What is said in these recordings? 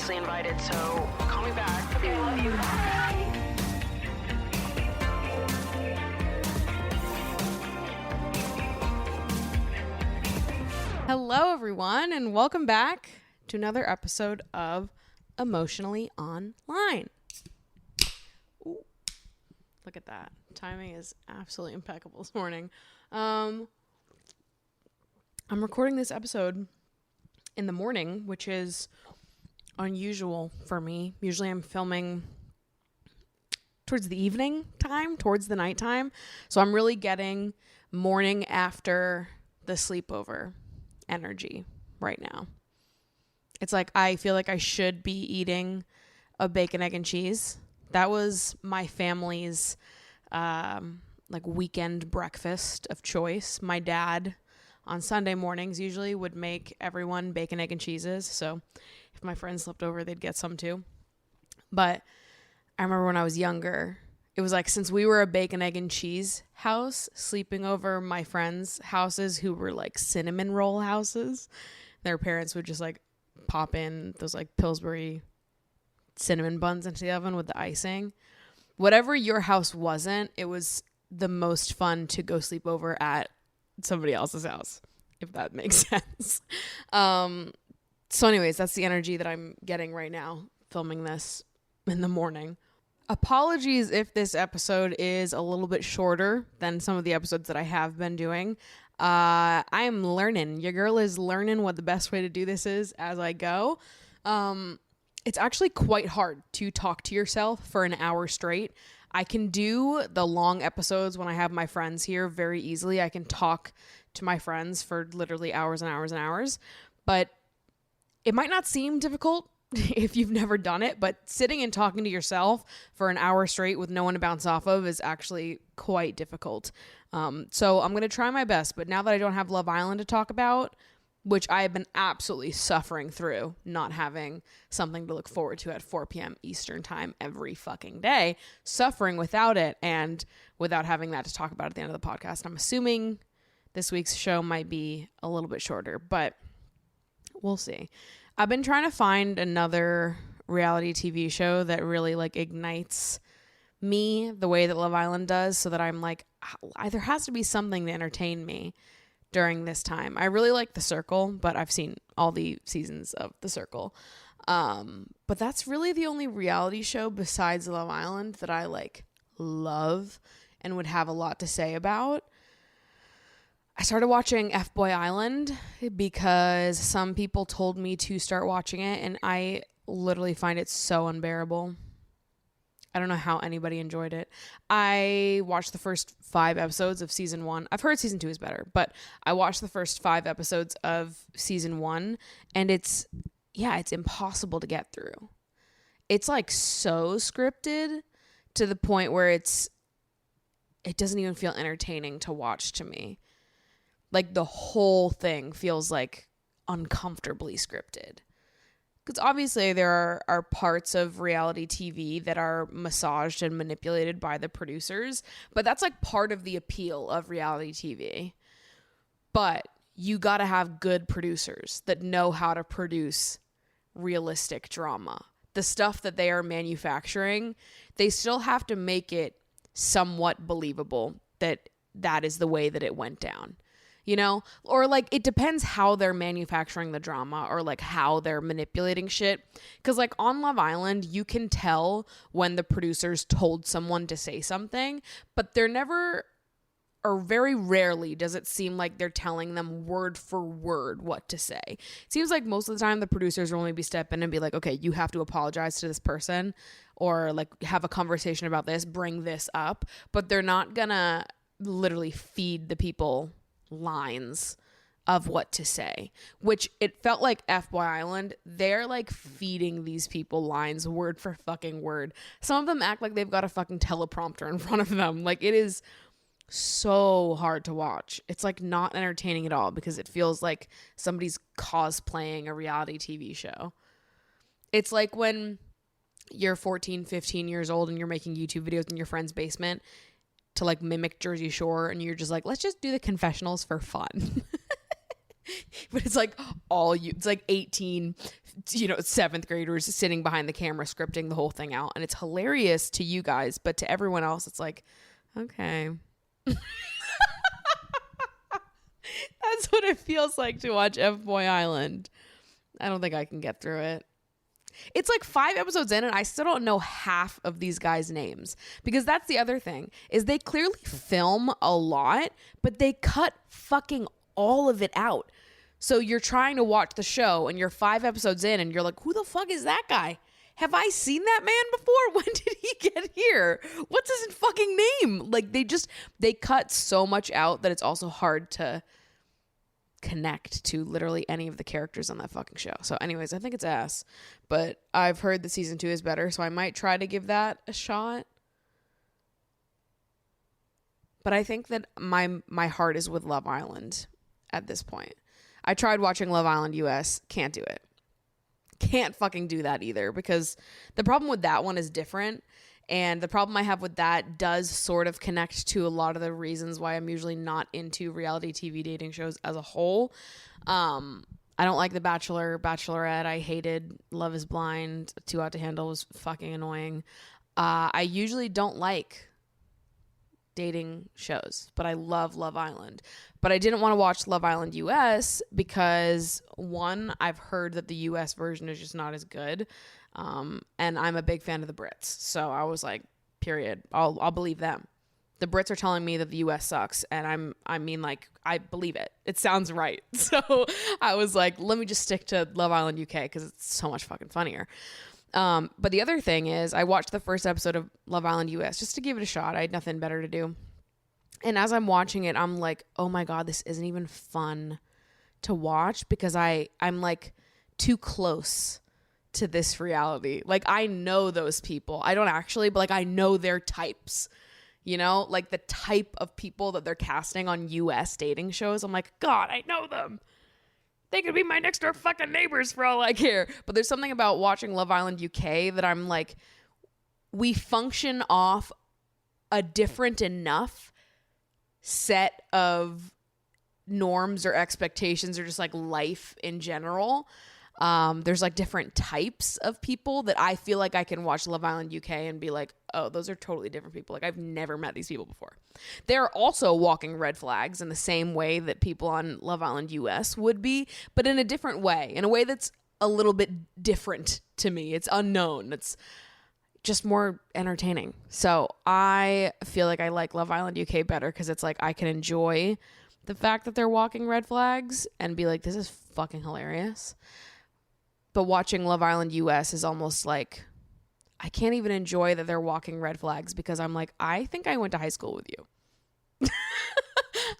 obviously invited, so call me back. Okay, love you. Bye. Hello, everyone, and welcome back to another episode of Emotionally Online. Ooh, look at that. Timing is absolutely impeccable this morning. I'm recording this episode in the morning, which is unusual for me. Usually I'm filming towards the evening time, towards the nighttime. So I'm really getting morning after the sleepover energy right now. It's like I feel like I should be eating a bacon, egg, and cheese. That was my family's like weekend breakfast of choice. My dad on Sunday mornings usually would make everyone bacon, egg, and cheeses. So if my friends slept over, they'd get some too. But I remember when I was younger, it was like, since we were a bacon, egg, and cheese house, sleeping over my friends' houses who were like cinnamon roll houses, their parents would just like pop in those like Pillsbury cinnamon buns into the oven with the icing. Whatever your house wasn't, it was the most fun to go sleep over at somebody else's house, if that makes sense. So anyways, that's the energy that I'm getting right now filming this in the morning. Apologies if this episode is a little bit shorter than some of the episodes that I have been doing. I am learning. Your girl is learning what the best way to do this is as I go. It's actually quite hard to talk to yourself for an hour straight. I can do the long episodes when I have my friends here very easily. I can talk to my friends for literally hours and hours and hours, but it might not seem difficult if you've never done it, but sitting and talking to yourself for an hour straight with no one to bounce off of is actually quite difficult. So I'm going to try my best, but now that I don't have Love Island to talk about, which I have been absolutely suffering through, not having something to look forward to at 4 p.m. Eastern time every fucking day, suffering without it and without having that to talk about at the end of the podcast. I'm assuming this week's show might be a little bit shorter, but we'll see. I've been trying to find another reality TV show that really like ignites me the way that Love Island does, so that I'm like, there has to be something to entertain me during this time. I really like The Circle, but I've seen all the seasons of The Circle. But that's really the only reality show besides Love Island that I like love and would have a lot to say about. I started watching F-Boy Island because some people told me to start watching it, and I literally find it so unbearable. I don't know how anybody enjoyed it. I watched the first 5 episodes of season 1. I've heard season 2 is better, but I watched the first 5 episodes of season 1, and it's impossible to get through. It's like so scripted to the point where it doesn't even feel entertaining to watch to me. Like the whole thing feels like uncomfortably scripted. Because obviously there are parts of reality TV that are massaged and manipulated by the producers, but that's like part of the appeal of reality TV. But you got to have good producers that know how to produce realistic drama. The stuff that they are manufacturing, they still have to make it somewhat believable that is the way that it went down. You know, or like it depends how they're manufacturing the drama or like how they're manipulating shit. Because like on Love Island, you can tell when the producers told someone to say something, but they're never, or very rarely does it seem like they're telling them word for word what to say. It seems like most of the time the producers will only be step in and be like, okay, you have to apologize to this person or like have a conversation about this, bring this up, but they're not gonna literally feed the people lines of what to say, which it felt like F-Boy Island, they're like feeding these people lines word for fucking word. Some of them act like they've got a fucking teleprompter in front of them. Like it is so hard to watch. It's like not entertaining at all because it feels like somebody's cosplaying a reality TV show. It's like when you're 14, 15 years old and you're making YouTube videos in your friend's basement to like mimic Jersey Shore and you're just like, let's just do the confessionals for fun. But it's like all you, it's like 18, seventh graders sitting behind the camera scripting the whole thing out. And it's hilarious to you guys, but to everyone else, it's like, okay. That's what it feels like to watch F-Boy Island. I don't think I can get through it. It's like 5 episodes in and I still don't know half of these guys' names, because that's the other thing is they clearly film a lot, but they cut fucking all of it out. So you're trying to watch the show and you're 5 episodes in and you're like, who the fuck is that guy? Have I seen that man before? When did he get here? What's his fucking name? Like they cut so much out that it's also hard to connect to literally any of the characters on that fucking show. So anyways, I think it's ass, but I've heard that season 2 is better, so I might try to give that a shot. But I think that my heart is with Love Island at this point. I tried watching Love Island US, can't do it. Can't fucking do that either, because the problem with that one is different. And the problem I have with that does sort of connect to a lot of the reasons why I'm usually not into reality TV dating shows as a whole. I don't like The Bachelor, Bachelorette. I hated Love is Blind. Too Hot to Handle was fucking annoying. I usually don't like dating shows, but I love Love Island. But I didn't want to watch Love Island US because, one, I've heard that the US version is just not as good. And I'm a big fan of the Brits. So I was like, period. I'll believe them. The Brits are telling me that the US sucks, and I believe it. It sounds right. So I was like, let me just stick to Love Island UK because it's so much fucking funnier. But the other thing is I watched the first episode of Love Island US just to give it a shot. I had nothing better to do. And as I'm watching it, I'm like, oh my God, this isn't even fun to watch because I'm like too close to this reality. Like, I know those people. I don't actually, but like I know their types, like the type of people that they're casting on US dating shows. I'm like, God, I know them. They could be my next door fucking neighbors for all I care. But there's something about watching Love Island UK that I'm like, we function off a different enough set of norms or expectations or just like life in general. There's like different types of people that I feel like I can watch Love Island UK and be like, oh, those are totally different people. Like, I've never met these people before. They're also walking red flags in the same way that people on Love Island US would be, but in a different way, in a way that's a little bit different to me. It's unknown. It's just more entertaining. So I feel like I like Love Island UK better because it's like I can enjoy the fact that they're walking red flags and be like, this is fucking hilarious. But watching Love Island US is almost like I can't even enjoy that they're walking red flags because I'm like, I think I went to high school with you.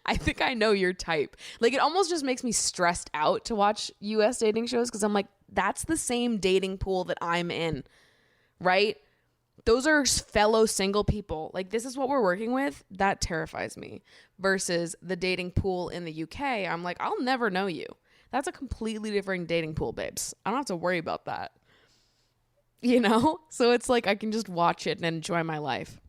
I think I know your type. Like, it almost just makes me stressed out to watch US dating shows because I'm like, that's the same dating pool that I'm in, right? Those are fellow single people. Like, this is what we're working with. That terrifies me. Versus the dating pool in the UK, I'm like, I'll never know you. That's a completely different dating pool, babes. I don't have to worry about that. So it's like I can just watch it and enjoy my life.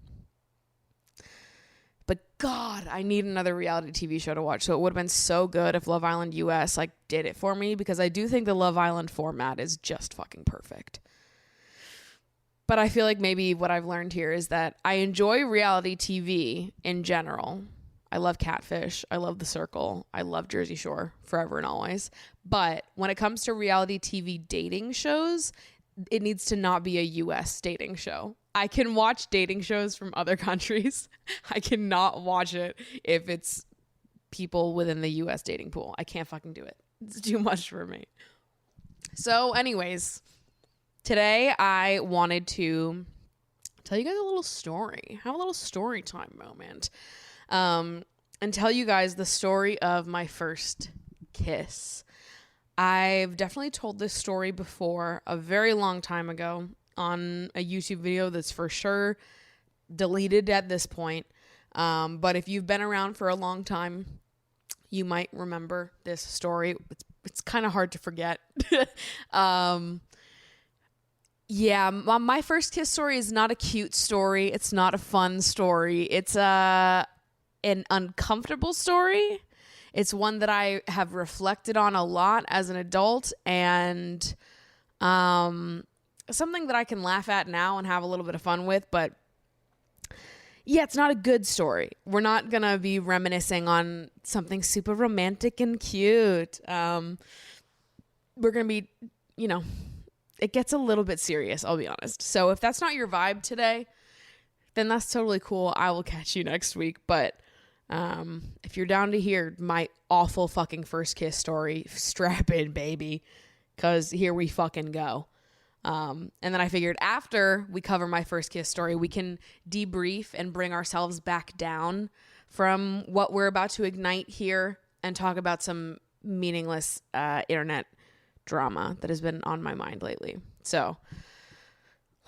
But God, I need another reality TV show to watch. So it would have been so good if Love Island US like did it for me, because I do think the Love Island format is just fucking perfect. But I feel like maybe what I've learned here is that I enjoy reality TV in general. I love Catfish. I love The Circle. I love Jersey Shore, forever and always. But when it comes to reality TV dating shows, it needs to not be a US dating show. I can watch dating shows from other countries. I cannot watch it if it's people within the US dating pool. I can't fucking do it. It's too much for me. So anyways, today I wanted to tell you guys a little story. Have a little story time moment. And tell you guys the story of my first kiss. I've definitely told this story before a very long time ago on a YouTube video that's for sure deleted at this point. But if you've been around for a long time, you might remember this story. It's kind of hard to forget. Yeah, my first kiss story is not a cute story. It's not a fun story. It's an uncomfortable story. It's one that I have reflected on a lot as an adult, and something that I can laugh at now and have a little bit of fun with, but yeah, it's not a good story. We're not going to be reminiscing on something super romantic and cute. We're going to be, it gets a little bit serious, I'll be honest. So if that's not your vibe today, then that's totally cool. I will catch you next week. But if you're down to hear my awful fucking first kiss story, strap in, baby, because here we fucking go. And then I figured after we cover my first kiss story, we can debrief and bring ourselves back down from what we're about to ignite here and talk about some meaningless internet drama that has been on my mind lately. So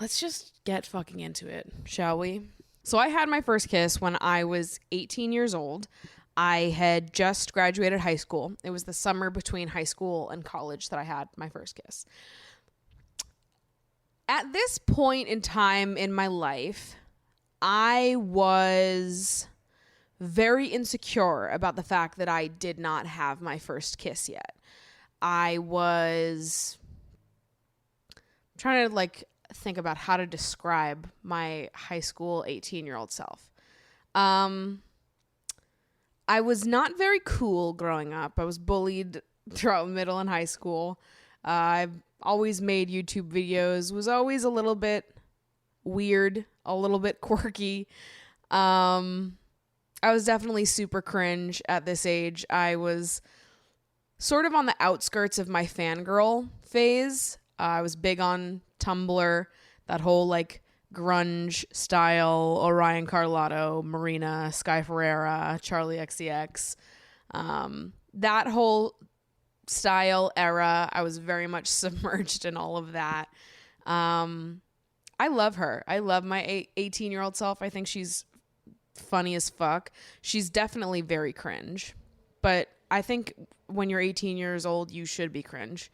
let's just get fucking into it, shall we? So I had my first kiss when I was 18 years old. I had just graduated high school. It was the summer between high school and college that I had my first kiss. At this point in time in my life, I was very insecure about the fact that I did not have my first kiss yet. I was trying to think about how to describe my high school 18-year-old self. I was not very cool growing up. I was bullied throughout middle and high school. I've always made YouTube videos, was always a little bit weird, a little bit quirky. I was definitely super cringe at this age. I was sort of on the outskirts of my fangirl phase. I was big on Tumblr, that whole grunge style, Orion Carlotta, Marina, Sky Ferreira, Charlie XCX. That whole style era, I was very much submerged in all of that. I love her. I love my 18-year-old self. I think she's funny as fuck. She's definitely very cringe. But I think when you're 18 years old, you should be cringe.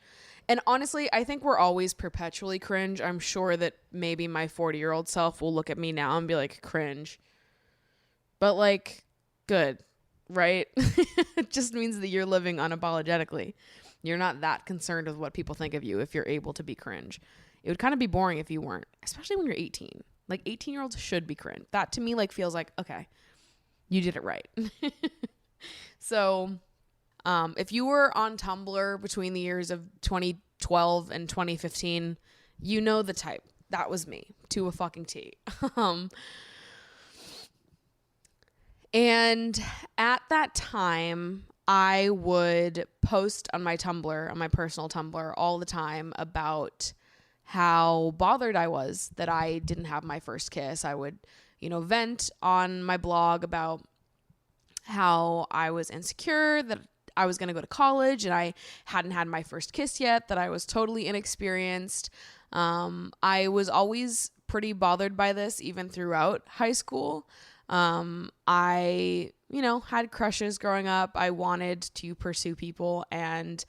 And honestly, I think we're always perpetually cringe. I'm sure that maybe my 40-year-old self will look at me now and be like, cringe. But good, right? It just means that you're living unapologetically. You're not that concerned with what people think of you if you're able to be cringe. It would kind of be boring if you weren't, especially when you're 18. 18-year-olds should be cringe. That to me feels like, okay, you did it right. So if you were on Tumblr between the years of 2012 and 2015, you know the type. That was me to a fucking T. And at that time, I would post on my Tumblr, on my personal Tumblr, all the time about how bothered I was that I didn't have my first kiss. I would, vent on my blog about how I was insecure, that I was going to go to college and I hadn't had my first kiss yet, that I was totally inexperienced. I was always pretty bothered by this, even throughout high school. I, had crushes growing up. I wanted to pursue people and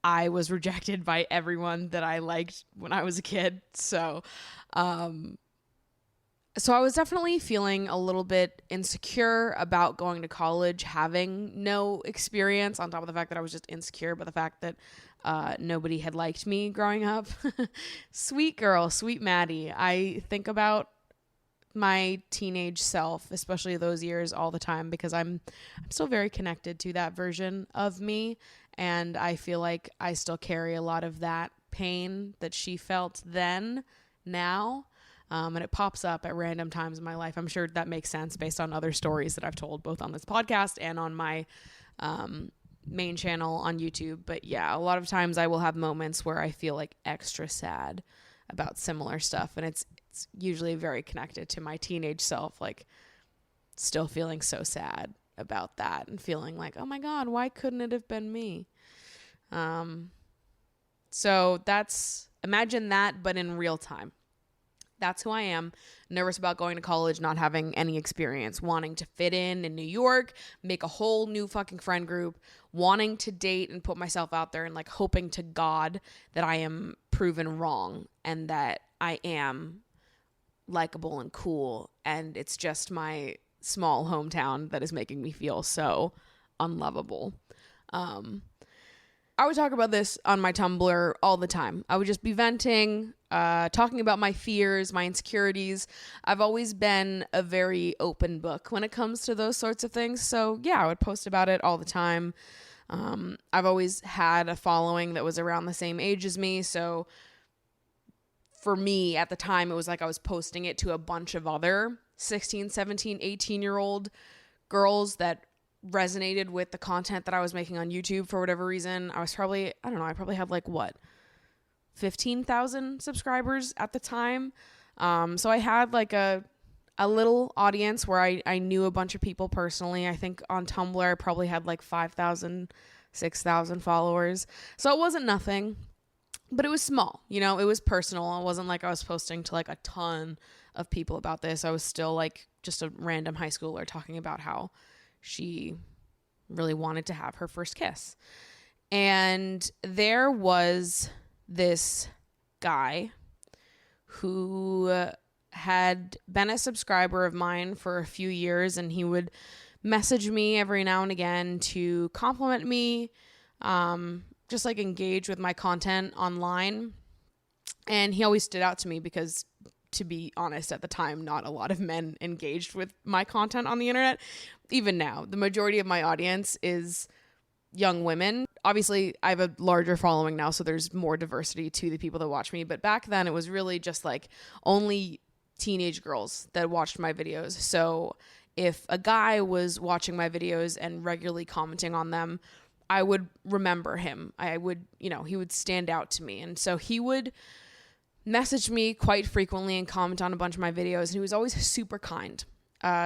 I was rejected by everyone that I liked when I was a kid. So I was definitely feeling a little bit insecure about going to college, having no experience, on top of the fact that I was just insecure about the fact that nobody had liked me growing up. Sweet girl, sweet Maddie. I think about my teenage self, especially those years, all the time because I'm still very connected to that version of me, and I feel like I still carry a lot of that pain that she felt then now. And it pops up at random times in my life. I'm sure that makes sense based on other stories that I've told both on this podcast and on my main channel on YouTube. But yeah, a lot of times I will have moments where I feel extra sad about similar stuff. And it's usually very connected to my teenage self, still feeling so sad about that and feeling like, oh my God, why couldn't it have been me? So imagine that, but in real time. That's who I am. Nervous about going to college, not having any experience, wanting to fit in New York, make a whole new fucking friend group, wanting to date and put myself out there and hoping to God that I am proven wrong and that I am likable and cool. And it's just my small hometown that is making me feel so unlovable. I would talk about this on my Tumblr all the time. I would just be venting, talking about my fears, my insecurities. I've always been a very open book when it comes to those sorts of things. So yeah, I would post about it all the time. I've always had a following that was around the same age as me. So for me at the time, it was like I was posting it to a bunch of other 16, 17, 18-year-old girls that resonated with the content that I was making on YouTube for whatever reason. I probably had like 15,000 subscribers at the time. So I had like a little audience where I knew a bunch of people personally. I think on Tumblr I probably had like 5,000, 6,000 followers. So it wasn't nothing, but it was small, it was personal. It wasn't like I was posting to like a ton of people about this. I was still like just a random high schooler talking about how she really wanted to have her first kiss. And there was this guy who had been a subscriber of mine for a few years, and he would message me every now and again to compliment me, just like engage with my content online. And he always stood out to me because, to be honest, at the time, not a lot of men engaged with my content on the internet. Even now, the majority of my audience is young women. Obviously, I have a larger following now, so there's more diversity to the people that watch me. But back then, it was really just like only teenage girls that watched my videos. So if a guy was watching my videos and regularly commenting on them, I would remember him. He would stand out to me. And so he would message me quite frequently and comment on a bunch of my videos. And he was always super kind,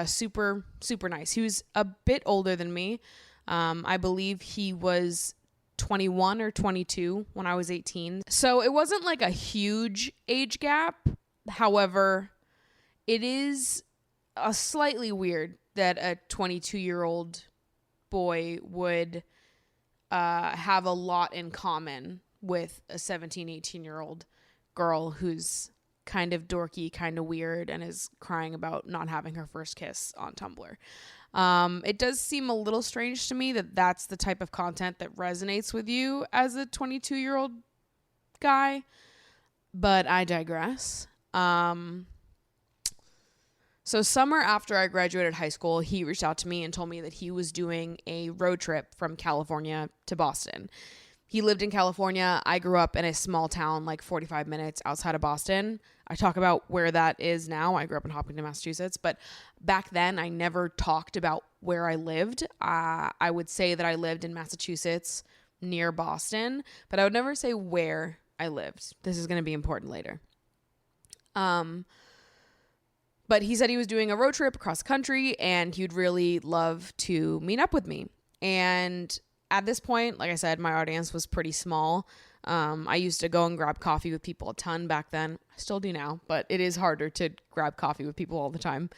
super, super nice. He was a bit older than me. I believe he was 21 or 22 when I was 18. So it wasn't like a huge age gap. However, it is slightly weird that a 22-year-old boy would have a lot in common with a 17, 18-year-old girl who's kind of dorky, kind of weird, and is crying about not having her first kiss on Tumblr. It does seem a little strange to me that that's the type of content that resonates with you as a 22-year-old guy, but I digress. So summer after I graduated high school, he reached out to me and told me that he was doing a road trip from California to Boston. He lived in California. I grew up in a small town like 45 minutes outside of Boston. I talk about where that is now. I grew up in Hopkinton, Massachusetts. But back then, I never talked about where I lived. I would say that I lived in Massachusetts near Boston, but I would never say where I lived. This is going to be important later. But he said he was doing a road trip across the country and he'd really love to meet up with me. And at this point, like I said, my audience was pretty small. I used to go and grab coffee with people a ton back then. I still do now, but it is harder to grab coffee with people all the time,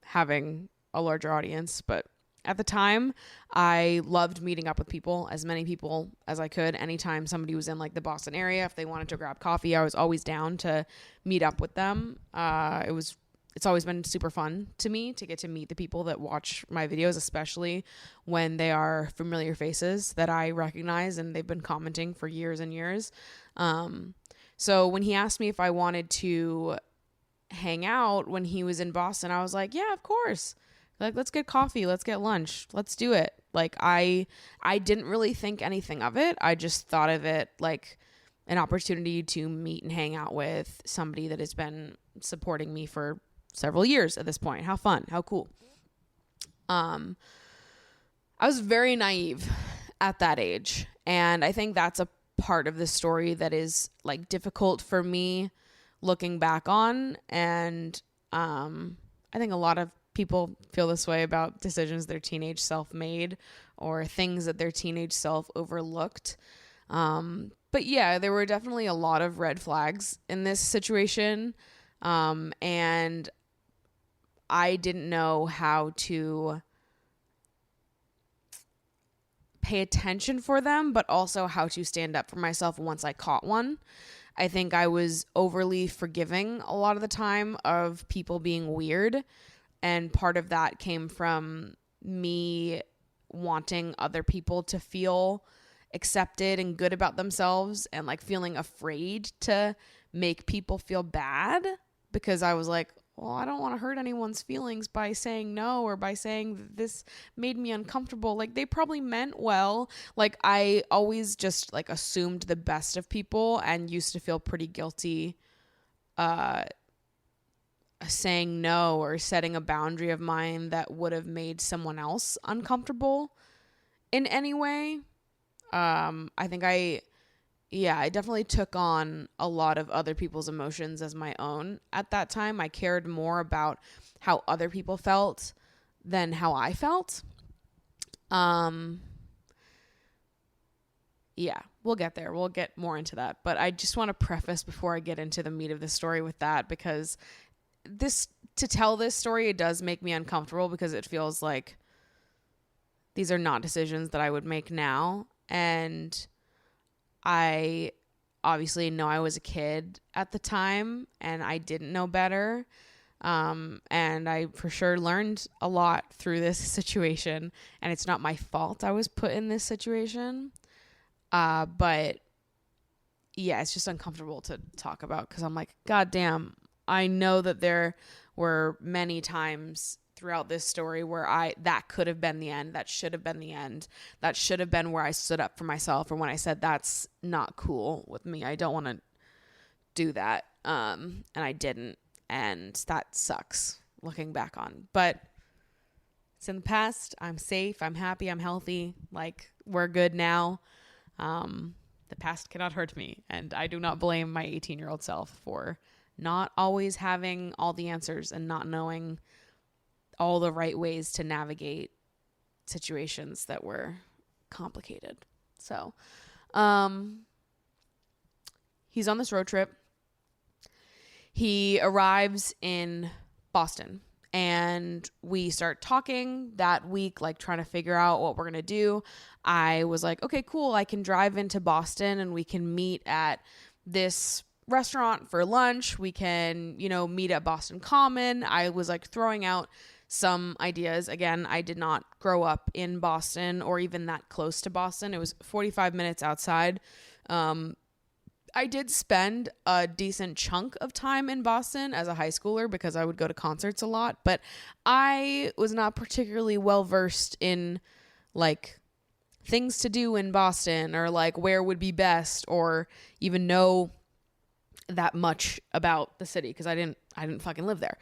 having a larger audience. But at the time, I loved meeting up with people, as many people as I could. Anytime somebody was in like the Boston area, if they wanted to grab coffee, I was always down to meet up with them. It's always been super fun to me to get to meet the people that watch my videos, especially when they are familiar faces that I recognize and they've been commenting for years and years. So when he asked me if I wanted to hang out when he was in Boston, I was like, yeah, of course. Like, let's get coffee. Let's get lunch. Let's do it. Like, I didn't really think anything of it. I just thought of it like an opportunity to meet and hang out with somebody that has been supporting me for several years at this point. How fun, how cool. I was very naive at that age. And I think that's a part of the story that is like difficult for me looking back on. And I think a lot of people feel this way about decisions their teenage self made or things that their teenage self overlooked. But yeah, there were definitely a lot of red flags in this situation. And I didn't know how to pay attention for them, but also how to stand up for myself once I caught one. I think I was overly forgiving a lot of the time of people being weird. And part of that came from me wanting other people to feel accepted and good about themselves, and like feeling afraid to make people feel bad, because I was like, well, I don't want to hurt anyone's feelings by saying no, or by saying this made me uncomfortable. Like, they probably meant well. Like, I always just like assumed the best of people and used to feel pretty guilty saying no or setting a boundary of mine that would have made someone else uncomfortable in any way. I think I definitely took on a lot of other people's emotions as my own at that time. I cared more about how other people felt than how I felt. Yeah, we'll get there. We'll get more into that. But I just want to preface before I get into the meat of the story with that, because to tell this story, it does make me uncomfortable, because it feels like these are not decisions that I would make now. And I obviously know I was a kid at the time and I didn't know better. And I for sure learned a lot through this situation, and it's not my fault I was put in this situation. But yeah, it's just uncomfortable to talk about, because I'm like, God damn, I know that there were many times throughout this story where that could have been the end. That should have been the end. That should have been where I stood up for myself. Or when I said, that's not cool with me, I don't want to do that. And I didn't. And that sucks looking back on. But it's in the past. I'm safe. I'm happy. I'm healthy. Like, we're good now. The past cannot hurt me. And I do not blame my 18-year-old self for not always having all the answers and not knowing all the right ways to navigate situations that were complicated. So, he's on this road trip. He arrives in Boston, and we start talking that week, like trying to figure out what we're going to do. I was like, okay, cool. I can drive into Boston and we can meet at this restaurant for lunch. We can, meet at Boston Common. I was like throwing out some ideas. Again, I did not grow up in Boston or even that close to Boston. It was 45 minutes outside. I did spend a decent chunk of time in Boston as a high schooler because I would go to concerts a lot, but I was not particularly well versed in like things to do in Boston, or like where would be best, or even know that much about the city, because I didn't fucking live there.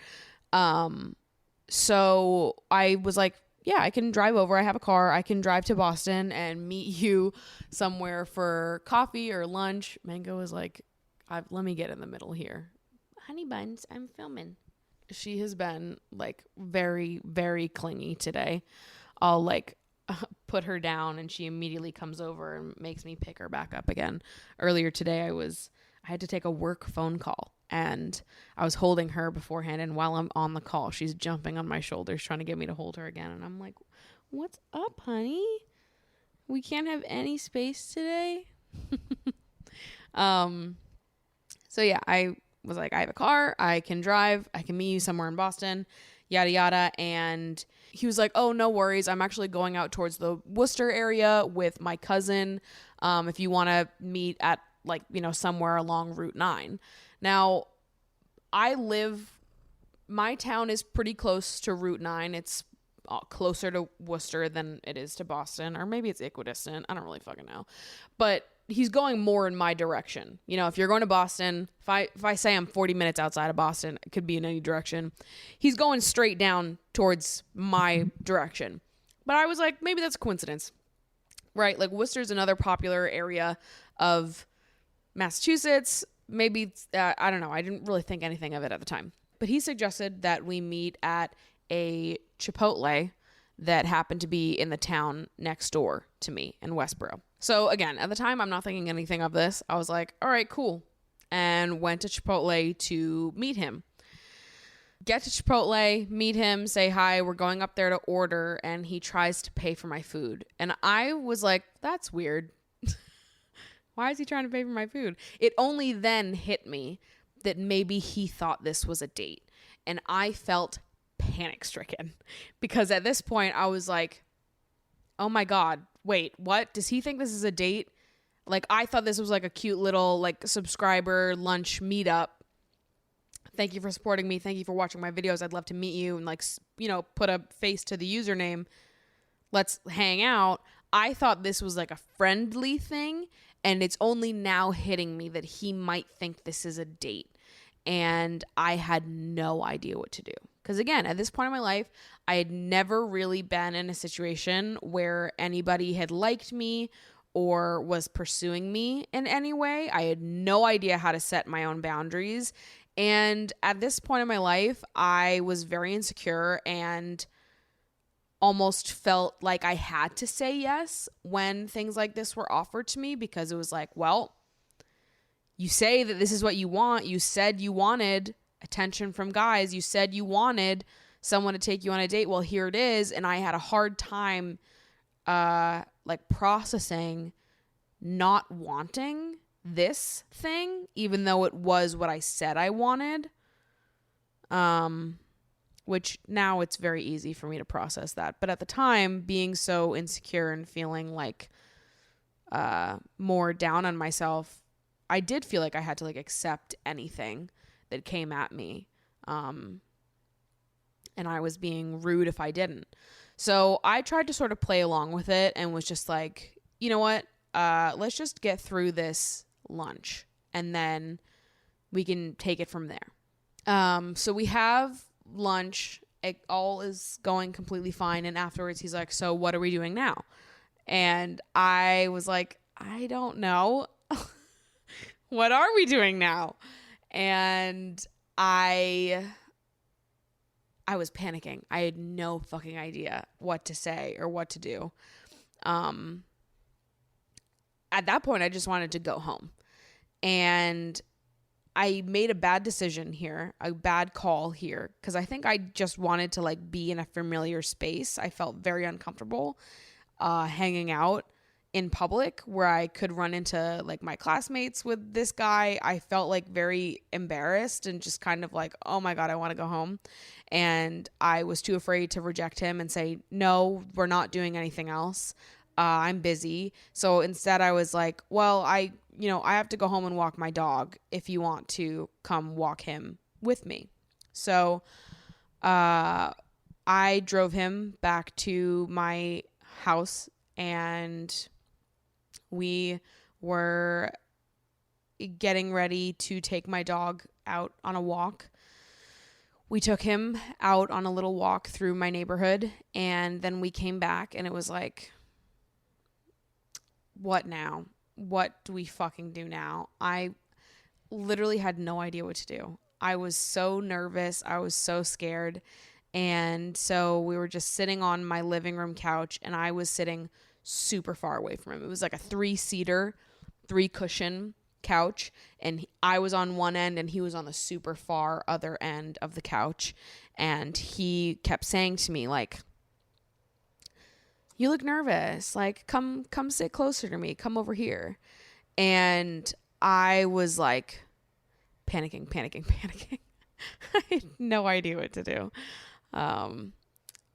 So I was like, yeah, I can drive over. I have a car. I can drive to Boston and meet you somewhere for coffee or lunch. Mango was like, let me get in the middle here. Honey buns, I'm filming. She has been like very, very clingy today. I'll like put her down and she immediately comes over and makes me pick her back up again. Earlier today, I had to take a work phone call, and I was holding her beforehand, and while I'm on the call, she's jumping on my shoulders trying to get me to hold her again, and I'm like, what's up, honey? We can't have any space today? So yeah, I was like, I have a car, I can drive, I can meet you somewhere in Boston, yada yada. And he was like, oh, no worries, I'm actually going out towards the Worcester area with my cousin, if you want to meet at like, somewhere along Route 9. Now, my town is pretty close to Route 9. It's closer to Worcester than it is to Boston, or maybe it's equidistant. I don't really fucking know. But he's going more in my direction. If you're going to Boston, if I say I'm 40 minutes outside of Boston, it could be in any direction. He's going straight down towards my direction. But I was like, maybe that's a coincidence, right? Like, Worcester's another popular area of Massachusetts. Maybe, I don't know. I didn't really think anything of it at the time. But he suggested that we meet at a Chipotle that happened to be in the town next door to me in Westboro. So again, at the time, I'm not thinking anything of this. I was like, all right, cool. And went to Chipotle to meet him. Get to Chipotle, meet him, say hi. We're going up there to order, and he tries to pay for my food. And I was like, that's weird. Why is he trying to pay for my food? It only then hit me that maybe he thought this was a date. And I felt panic stricken, because at this point I was like, oh my God, wait, what? Does he think this is a date? Like, I thought this was like a cute little like subscriber lunch meetup. Thank you for supporting me. Thank you for watching my videos. I'd love to meet you and like, put a face to the username. Let's hang out. I thought this was like a friendly thing, and it's only now hitting me that he might think this is a date. And I had no idea what to do. Because again, at this point in my life, I had never really been in a situation where anybody had liked me or was pursuing me in any way. I had no idea how to set my own boundaries. And at this point in my life, I was very insecure and almost felt like I had to say yes when things like this were offered to me, because it was like, well, you say that this is what you want. You said you wanted attention from guys. You said you wanted someone to take you on a date. Well, here it is. And I had a hard time processing not wanting this thing, even though it was what I said I wanted. Which now it's very easy for me to process that. But at the time, being so insecure and feeling like more down on myself, I did feel like I had to like accept anything that came at me. And I was being rude if I didn't. So I tried to sort of play along with it and was just like, you know what? Let's just get through this lunch and then we can take it from there. So we have lunch. It all is going completely fine. And afterwards he's like, so what are we doing now? And I was like, I don't know. What are we doing now? And I was panicking. I had no fucking idea what to say or what to do. At that point, I just wanted to go home. And I made a bad decision here, a bad call here, because I think I just wanted to like be in a familiar space. I felt very uncomfortable hanging out in public where I could run into like my classmates with this guy. I felt like very embarrassed and just kind of like, oh my God, I want to go home. And I was too afraid to reject him and say, no, we're not doing anything else. I'm busy. So instead I was like, well, I have to go home and walk my dog if you want to come walk him with me. So I drove him back to my house and we were getting ready to take my dog out on a walk. We took him out on a little walk through my neighborhood, and then we came back and it was like, what now? What do we fucking do now? I literally had no idea what to do. I was so nervous. I was so scared. And so we were just sitting on my living room couch and I was sitting super far away from him. It was like a 3-seater, 3-cushion couch. And I was on one end and he was on the super far other end of the couch. And he kept saying to me like, you look nervous. Like, come sit closer to me. Come over here. And I was like panicking. I had no idea what to do.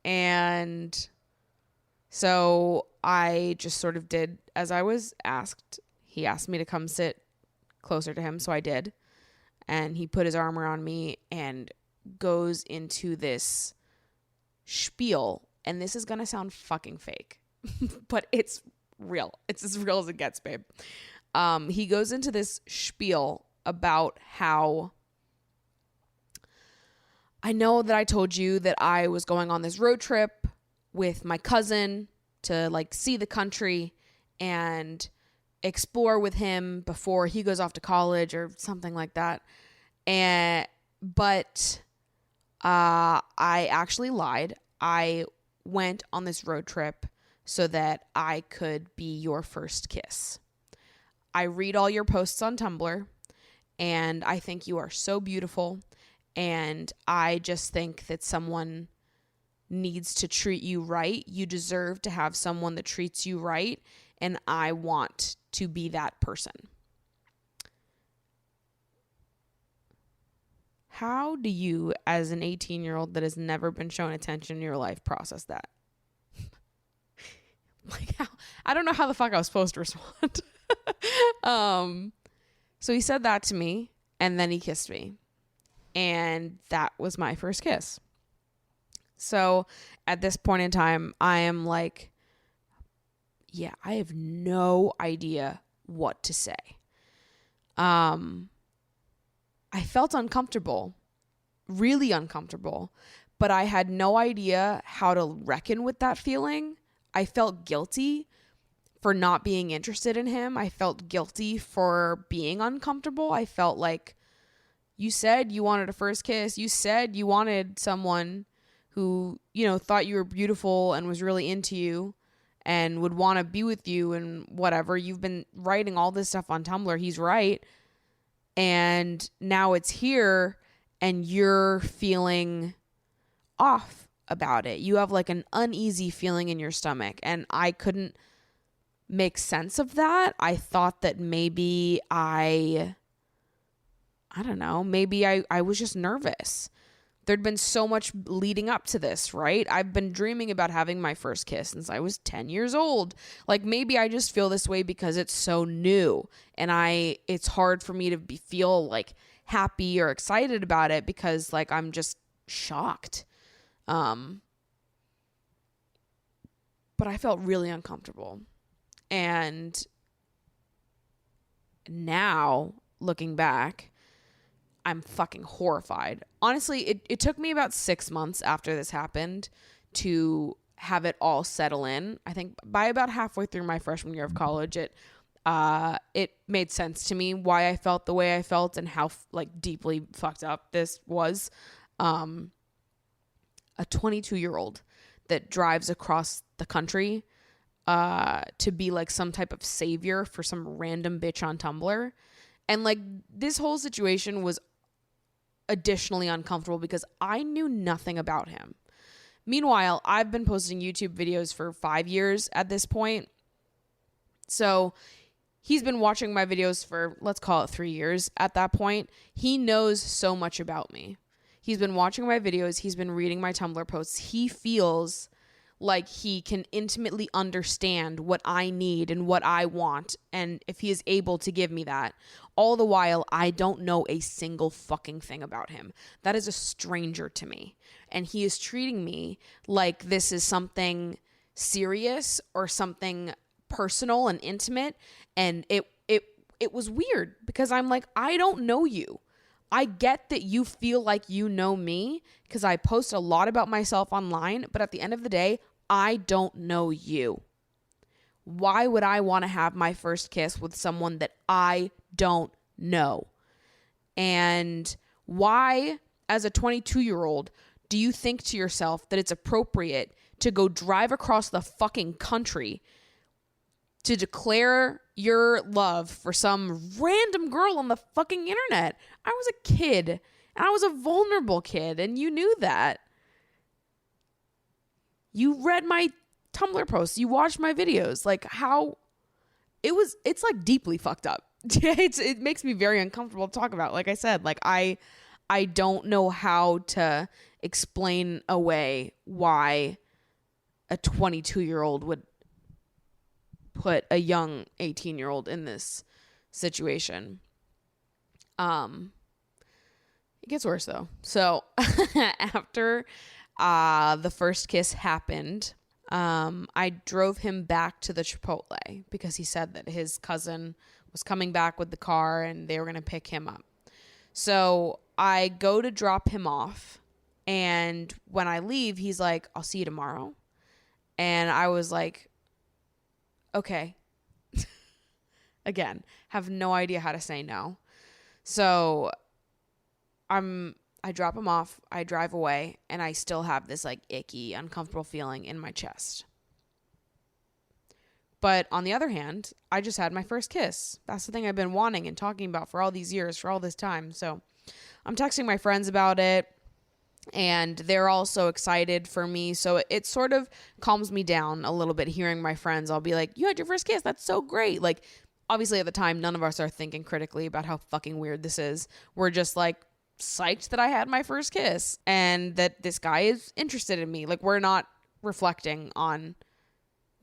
And so I just sort of did as I was asked. He asked me to come sit closer to him. So I did. And he put his arm around me and goes into this spiel. And this is going to sound fucking fake, but it's real. It's as real as it gets, babe. He goes into this spiel about how I know that I told you that I was going on this road trip with my cousin to like see the country and explore with him before he goes off to college or something like that. But I actually lied. I went on this road trip so that I could be your first kiss. I read all your posts on Tumblr and I think you are so beautiful, and I just think that someone needs to treat you right. You deserve to have someone that treats you right, and I want to be that person. How do you, as an 18-year-old that has never been shown attention in your life, process that? I don't know how the fuck I was supposed to respond. So he said that to me, and then he kissed me. And that was my first kiss. So at this point in time, I am like, yeah, I have no idea what to say. I felt uncomfortable, really uncomfortable, but I had no idea how to reckon with that feeling. I felt guilty for not being interested in him. I felt guilty for being uncomfortable. I felt like, you said you wanted a first kiss. You said you wanted someone who, you know, thought you were beautiful and was really into you and would want to be with you and whatever. You've been writing all this stuff on Tumblr. He's right. And now it's here and you're feeling off about it. You have like an uneasy feeling in your stomach. And I couldn't make sense of that. I thought that maybe I don't know, maybe I was just nervous. There'd been so much leading up to this, right? I've been dreaming about having my first kiss since I was 10 years old. Like maybe I just feel this way because it's so new and it's hard for me to feel like happy or excited about it because like I'm just shocked. But I felt really uncomfortable. And now looking back, I'm fucking horrified. Honestly, it took me about 6 months after this happened to have it all settle in. I think by about halfway through my freshman year of college, it made sense to me why I felt the way I felt and how like deeply fucked up this was. A 22-year-old that drives across the country to be like some type of savior for some random bitch on Tumblr. And like this whole situation was additionally uncomfortable because I knew nothing about him. Meanwhile, I've been posting YouTube videos for 5 years at this point. So he's been watching my videos for, let's call it 3 years at that point. He knows so much about me. He's been watching my videos. He's been reading my Tumblr posts. He feels like he can intimately understand what I need and what I want, and if he is able to give me that. All the while, I don't know a single fucking thing about him. That is a stranger to me. And he is treating me like this is something serious or something personal and intimate. And it was weird because I'm like, I don't know you. I get that you feel like you know me because I post a lot about myself online, but at the end of the day, I don't know you. Why would I want to have my first kiss with someone that I don't know? And why, as a 22-year-old, do you think to yourself that it's appropriate to go drive across the fucking country to declare your love for some random girl on the fucking internet? I was a kid, and I was a vulnerable kid, and you knew that. You read my Tumblr posts. You watched my videos. Like how it's like deeply fucked up. It makes me very uncomfortable to talk about. Like I said, like I don't know how to explain away why a 22-year-old would put a young 18-year-old in this situation. It gets worse though. So after the first kiss happened, I drove him back to the Chipotle because he said that his cousin was coming back with the car and they were going to pick him up. So I go to drop him off, and when I leave, he's like, I'll see you tomorrow. And I was like, okay. Again, have no idea how to say no. So I drop him off, I drive away, and I still have this like icky, uncomfortable feeling in my chest. But on the other hand, I just had my first kiss. That's the thing I've been wanting and talking about for all these years, for all this time. So I'm texting my friends about it, and they're also excited for me. So it sort of calms me down a little bit hearing my friends. I'll be like, you had your first kiss. That's so great. Like, obviously at the time, none of us are thinking critically about how fucking weird this is. We're just like psyched that I had my first kiss and that this guy is interested in me. Like, we're not reflecting on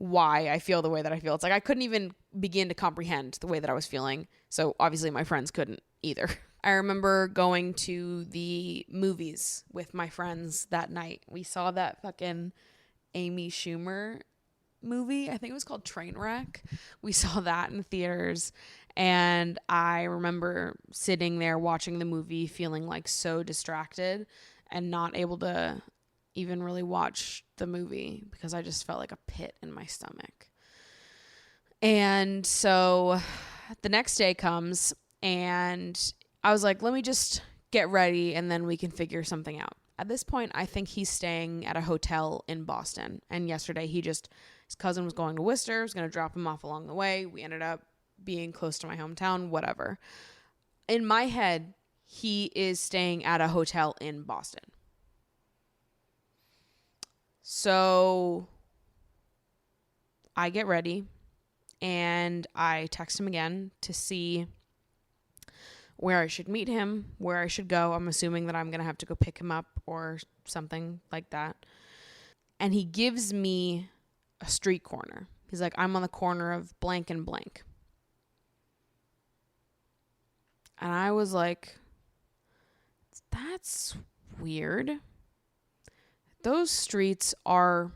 why I feel the way that I feel. It's like I couldn't even begin to comprehend the way that I was feeling. So obviously my friends couldn't either. I remember going to the movies with my friends that night. We saw that fucking Amy Schumer movie. I think it was called Trainwreck. We saw that in theaters. And I remember sitting there watching the movie feeling like so distracted and not able to even really watch the movie because I just felt like a pit in my stomach. And so the next day comes and I was like, let me just get ready and then we can figure something out. At this point, I think he's staying at a hotel in Boston. And yesterday his cousin was going to Worcester, was going to drop him off along the way. We ended up being close to my hometown, whatever. In my head, he is staying at a hotel in Boston. So I get ready and I text him again to see where I should meet him, where I should go. I'm assuming that I'm going to have to go pick him up or something like that. And he gives me a street corner. He's like, I'm on the corner of blank and blank. And I was like, that's weird. Those streets are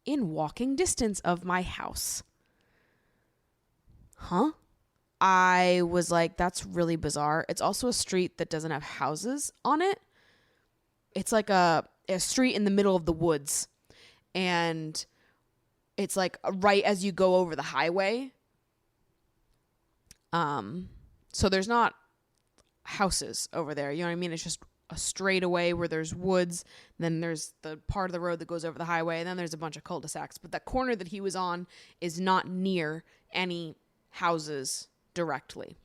in walking distance of my house. Huh? I was like, that's really bizarre. It's also a street that doesn't have houses on it. It's like a street in the middle of the woods. And it's like right as you go over the highway. So there's not houses over there. You know what I mean? It's just a straightaway where there's woods. Then there's the part of the road that goes over the highway. And then there's a bunch of cul-de-sacs. But that corner that he was on is not near any houses directly.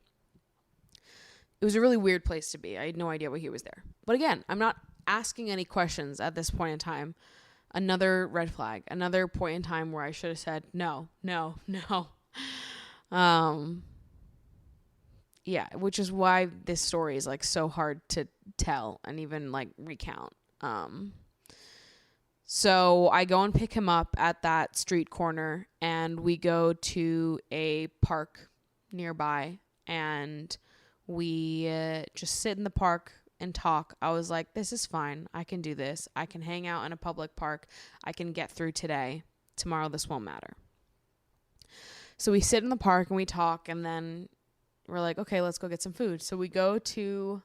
It was a really weird place to be. I had no idea why he was there. But again, I'm not asking any questions at this point in time. Another red flag. Another point in time where I should have said, no. Yeah, which is why this story is like so hard to tell and even like recount. So I go and pick him up at that street corner and we go to a park nearby and we just sit in the park and talk. I was like, this is fine. I can do this. I can hang out in a public park. I can get through today. Tomorrow this won't matter. So we sit in the park and we talk and then we're like, okay, let's go get some food. So we go to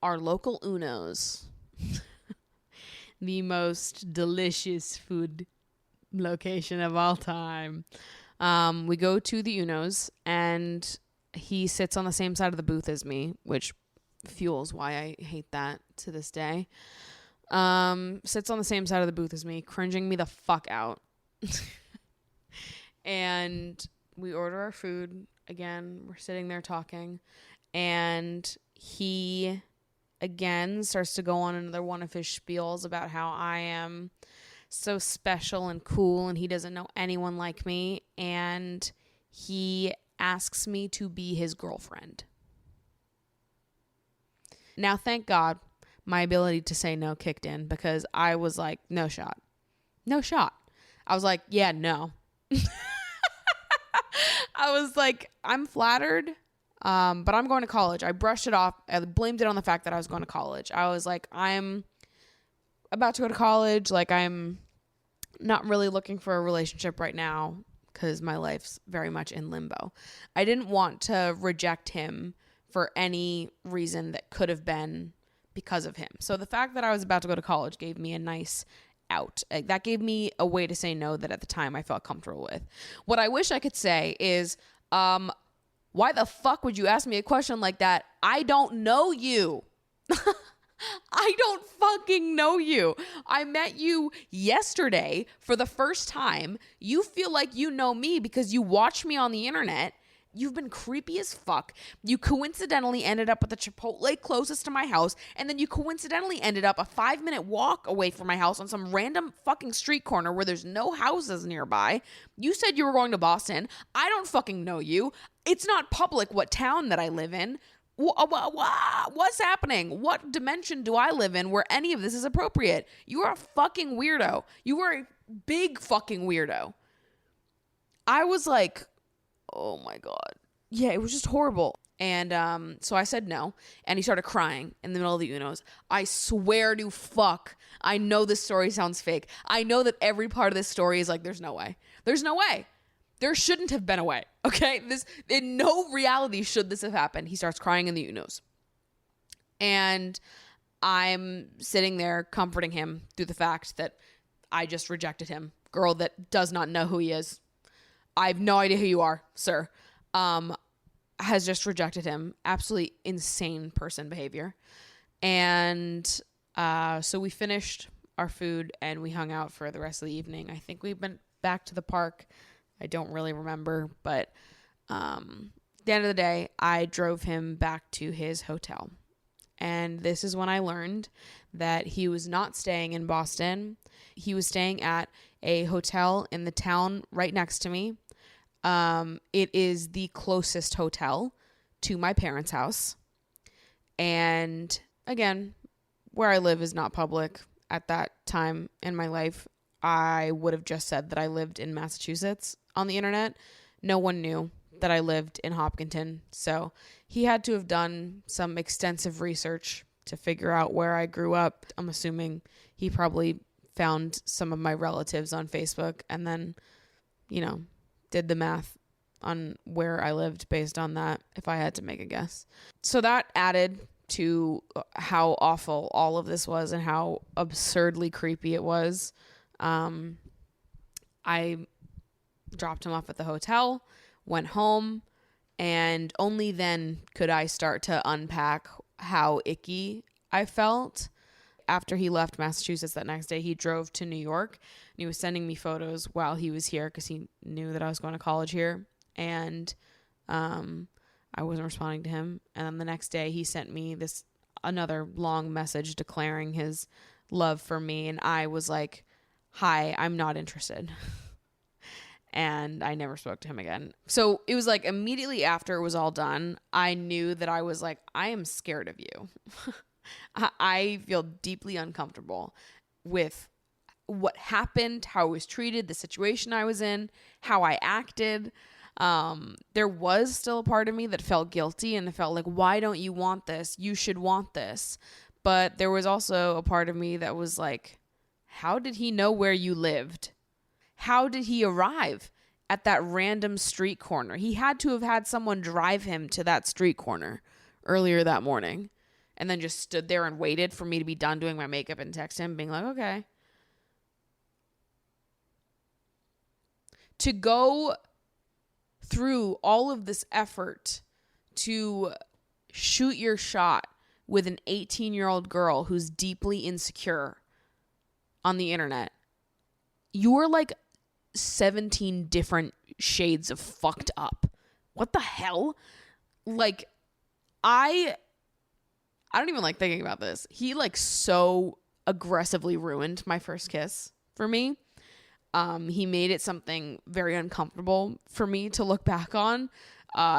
our local Uno's, the most delicious food location of all time. We go to the Uno's and he sits on the same side of the booth as me, which fuels why I hate that to this day. Sits on the same side of the booth as me, cringing me the fuck out. And we order our food. Again, we're sitting there talking, and he again starts to go on another one of his spiels about how I am so special and cool and he doesn't know anyone like me, and he asks me to be his girlfriend. Now, thank God, my ability to say no kicked in because I was like, no shot. I was like, yeah, no. I was like, I'm flattered, but I'm going to college. I brushed it off. I blamed it on the fact that I was going to college. I was like, I'm about to go to college. Like, I'm not really looking for a relationship right now because my life's very much in limbo. I didn't want to reject him for any reason that could have been because of him. So the fact that I was about to go to college gave me a nice out. That gave me a way to say no that at the time I felt comfortable with. What I wish I could say is, why the fuck would you ask me a question like that? I don't know you. I don't fucking know you. I met you yesterday for the first time. You feel like you know me because you watch me on the internet. You've been creepy as fuck. You coincidentally ended up at the Chipotle closest to my house, and then you coincidentally ended up a 5-minute walk away from my house on some random fucking street corner where there's no houses nearby. You said you were going to Boston. I don't fucking know you. It's not public what town that I live in. What's happening? What dimension do I live in where any of this is appropriate? You are a fucking weirdo. You are a big fucking weirdo. I was like, oh my God. Yeah, it was just horrible. And so I said no, and he started crying in the middle of the Unos. I swear to fuck, I know this story sounds fake. I know that every part of this story is like, there's no way. There's no way. There shouldn't have been a way, okay? This, in no reality should this have happened. He starts crying in the Unos. And I'm sitting there comforting him through the fact that I just rejected him. Girl that does not know who he is. I have no idea who you are, sir. Has just rejected him. Absolutely insane person behavior. And so we finished our food and we hung out for the rest of the evening. I think we went back to the park. I don't really remember, but at the end of the day, I drove him back to his hotel. And this is when I learned that he was not staying in Boston. He was staying at a hotel in the town right next to me. It is the closest hotel to my parents' house. And again, where I live is not public. At that time in my life, I would have just said that I lived in Massachusetts on the internet. No one knew that I lived in Hopkinton. So he had to have done some extensive research to figure out where I grew up. I'm assuming he probably found some of my relatives on Facebook and then, did the math on where I lived based on that, if I had to make a guess. So that added to how awful all of this was and how absurdly creepy it was. I dropped him off at the hotel, went home, and only then could I start to unpack how icky I felt. After he left Massachusetts that next day, he drove to New York, and he was sending me photos while he was here because he knew that I was going to college here, and I wasn't responding to him. And then the next day, he sent me another long message declaring his love for me, and I was like, hi, I'm not interested. And I never spoke to him again. So it was like immediately after it was all done, I knew that I was like, I am scared of you. I feel deeply uncomfortable with what happened, how I was treated, the situation I was in, how I acted. There was still a part of me that felt guilty and it felt like, why don't you want this? You should want this. But there was also a part of me that was like, how did he know where you lived? How did he arrive at that random street corner? He had to have had someone drive him to that street corner earlier that morning and then just stood there and waited for me to be done doing my makeup and text him being like, okay. To go through all of this effort to shoot your shot with an 18-year-old girl who's deeply insecure on the internet, you're like 17 different shades of fucked up. What the hell? Like, I don't even like thinking about this. He like so aggressively ruined my first kiss for me. He made it something very uncomfortable for me to look back on.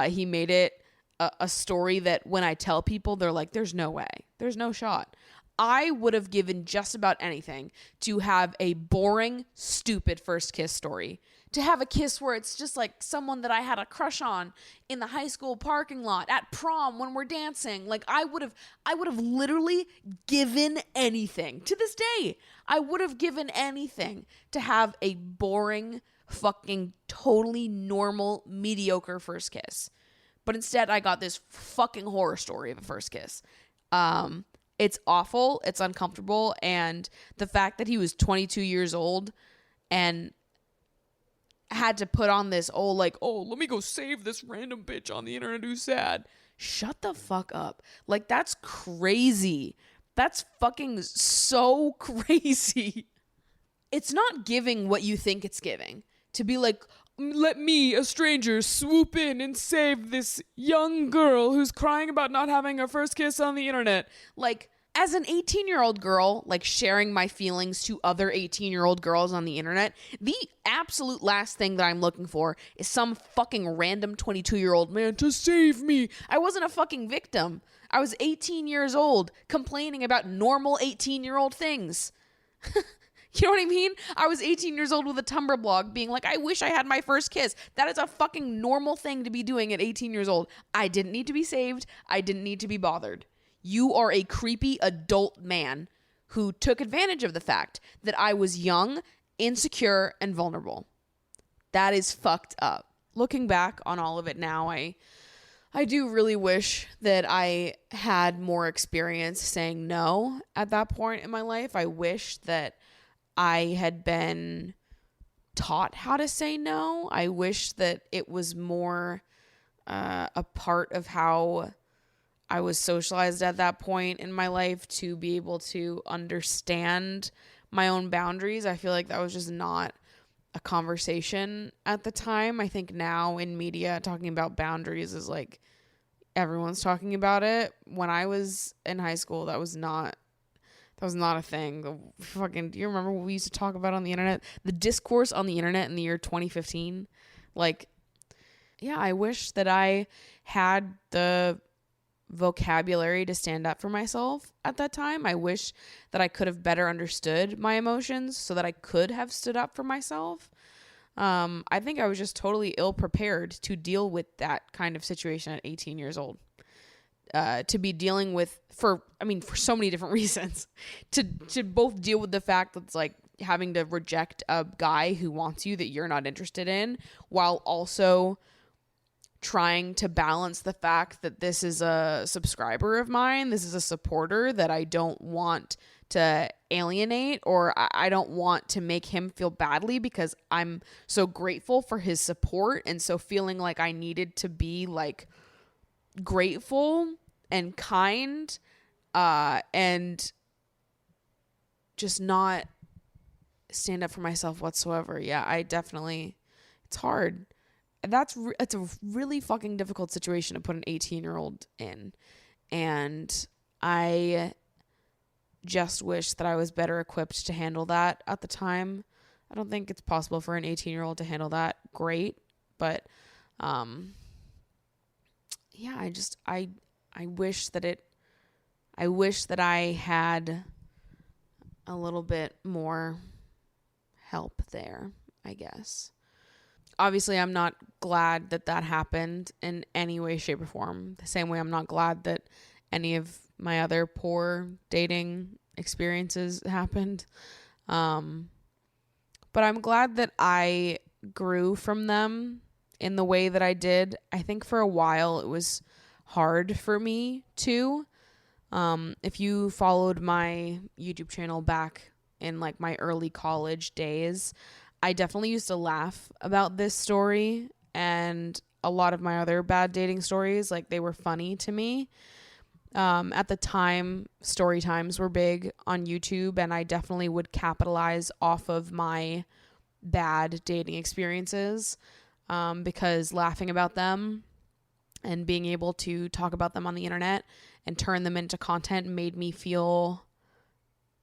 He made it a story that when I tell people, they're like, there's no way. There's no shot. I would have given just about anything to have a boring, stupid first kiss story. To have a kiss where it's just like someone that I had a crush on in the high school parking lot, at prom when we're dancing. Like I would have literally given anything. To this day, I would have given anything to have a boring, fucking totally normal, mediocre first kiss. But instead I got this fucking horror story of a first kiss. It's awful. It's uncomfortable. And the fact that he was 22 years old and had to put on this, let me go save this random bitch on the internet who's sad. Shut the fuck up. Like, that's crazy. That's fucking so crazy. It's not giving what you think it's giving. To be like, let me, a stranger, swoop in and save this young girl who's crying about not having her first kiss on the internet. Like, as an 18-year-old girl, like sharing my feelings to other 18-year-old girls on the internet, the absolute last thing that I'm looking for is some fucking random 22-year-old man to save me. I wasn't a fucking victim. I was 18 years old complaining about normal 18-year-old things. You know what I mean? I was 18 years old with a Tumblr blog being like, I wish I had my first kiss. That is a fucking normal thing to be doing at 18 years old. I didn't need to be saved. I didn't need to be bothered. You are a creepy adult man who took advantage of the fact that I was young, insecure, and vulnerable. That is fucked up. Looking back on all of it now, I do really wish that I had more experience saying no at that point in my life. I wish that I had been taught how to say no. I wish that it was more a part of how I was socialized at that point in my life to be able to understand my own boundaries. I feel like that was just not a conversation at the time. I think now in media, talking about boundaries is like everyone's talking about it. When I was in high school, that was not a thing. Do you remember what we used to talk about on the internet? The discourse on the internet in the year 2015? Like, yeah, I wish that I had the vocabulary to stand up for myself at that time. I wish that I could have better understood my emotions so that I could have stood up for myself. I think I was just totally ill prepared to deal with that kind of situation at 18 years old. To be dealing with for so many different reasons, to both deal with the fact that it's like having to reject a guy who wants you that you're not interested in, while also trying to balance the fact that this is a subscriber of mine, this is a supporter that I don't want to alienate, or I don't want to make him feel badly because I'm so grateful for his support, and so feeling like I needed to be like grateful and kind and just not stand up for myself whatsoever. Yeah, I definitely, it's hard. It's a really fucking difficult situation to put an 18-year-old in. And I just wish that I was better equipped to handle that at the time. I don't think it's possible for an 18-year-old to handle that great, but yeah, I wish that I had a little bit more help there, I guess. Obviously, I'm not glad that happened in any way, shape, or form. The same way I'm not glad that any of my other poor dating experiences happened. But I'm glad that I grew from them in the way that I did. I think for a while it was hard for me too. If you followed my YouTube channel back in like my early college days, I definitely used to laugh about this story and a lot of my other bad dating stories. Like, they were funny to me. At the time, story times were big on YouTube, and I definitely would capitalize off of my bad dating experiences because laughing about them and being able to talk about them on the internet and turn them into content made me feel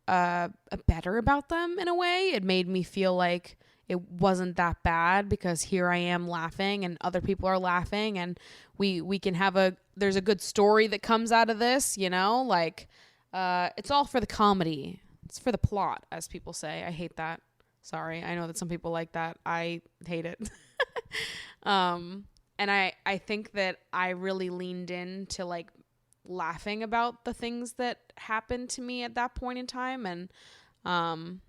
better about them in a way. It made me feel like it wasn't that bad because here I am laughing and other people are laughing, and we can have there's a good story that comes out of this, you know, like it's all for the comedy. It's for the plot, as people say. I hate that. Sorry. I know that some people like that. I hate it. And I think that I really leaned into like laughing about the things that happened to me at that point in time. And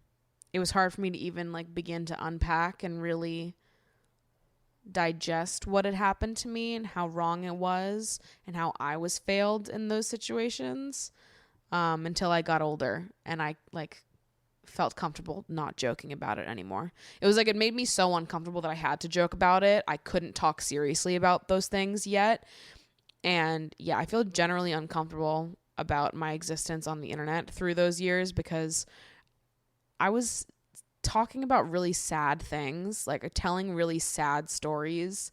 it was hard for me to even like begin to unpack and really digest what had happened to me and how wrong it was and how I was failed in those situations until I got older and I like felt comfortable not joking about it anymore. It was like it made me so uncomfortable that I had to joke about it. I couldn't talk seriously about those things yet. And yeah, I feel generally uncomfortable about my existence on the internet through those years because I was talking about really sad things, like telling really sad stories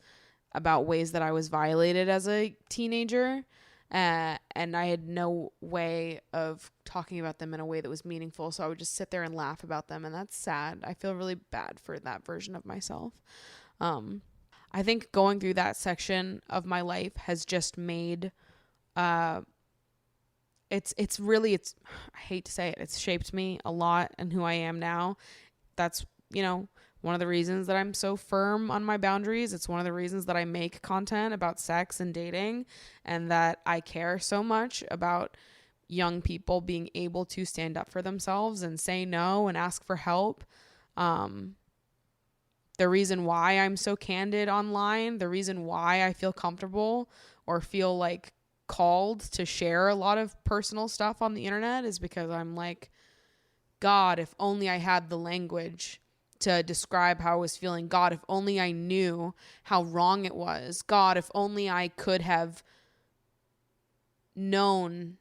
about ways that I was violated as a teenager. And I had no way of talking about them in a way that was meaningful. So I would just sit there and laugh about them. And that's sad. I feel really bad for that version of myself. I think going through that section of my life has just made it's really, I hate to say it, it's shaped me a lot and who I am now. That's, one of the reasons that I'm so firm on my boundaries. It's one of the reasons that I make content about sex and dating, and that I care so much about young people being able to stand up for themselves and say no and ask for help. The reason why I'm so candid online, the reason why I feel comfortable or feel like called to share a lot of personal stuff on the internet is because I'm like, God, if only I had the language to describe how I was feeling. God, if only I knew how wrong it was. God, if only I could have known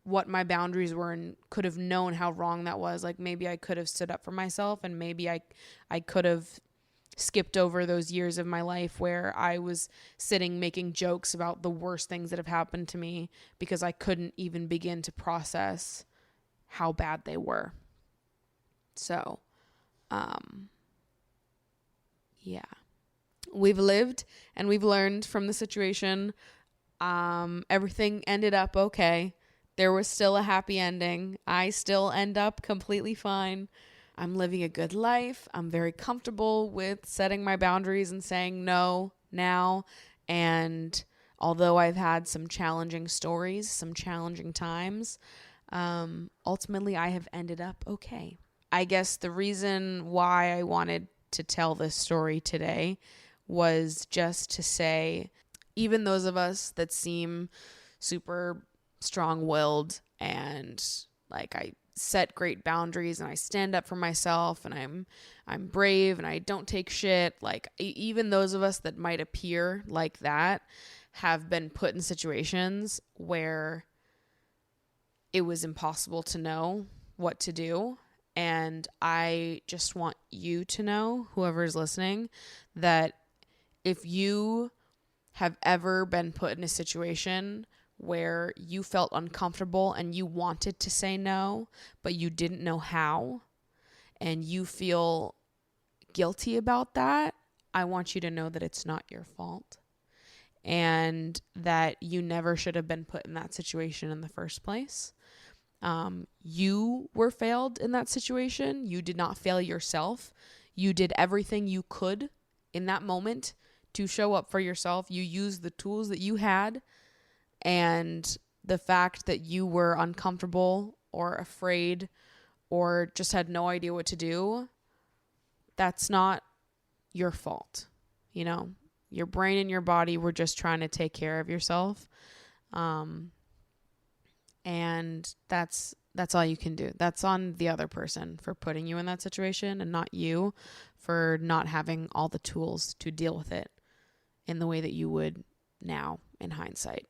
what my boundaries were and could have known how wrong that was. Like maybe I could have stood up for myself, and maybe I could have skipped over those years of my life where I was sitting making jokes about the worst things that have happened to me because I couldn't even begin to process how bad they were. So, yeah, we've lived and we've learned from the situation. Everything ended up okay. There was still a happy ending. I still end up completely fine. I'm living a good life. I'm very comfortable with setting my boundaries and saying no now. And although I've had some challenging stories, some challenging times, ultimately I have ended up okay. I guess the reason why I wanted to tell this story today was just to say, even those of us that seem super strong-willed and like I set great boundaries and I stand up for myself and I'm brave and I don't take shit, like even those of us that might appear like that have been put in situations where it was impossible to know what to do. And I just want you to know, whoever's listening, that if you have ever been put in a situation where you felt uncomfortable and you wanted to say no, but you didn't know how, and you feel guilty about that, I want you to know that it's not your fault and that you never should have been put in that situation in the first place. You were failed in that situation. You did not fail yourself. You did everything you could in that moment to show up for yourself. You used the tools that you had, and the fact that you were uncomfortable or afraid or just had no idea what to do, that's not your fault. You know, your brain and your body were just trying to take care of yourself. And that's all you can do. That's on the other person for putting you in that situation, and not you for not having all the tools to deal with it in the way that you would now in hindsight.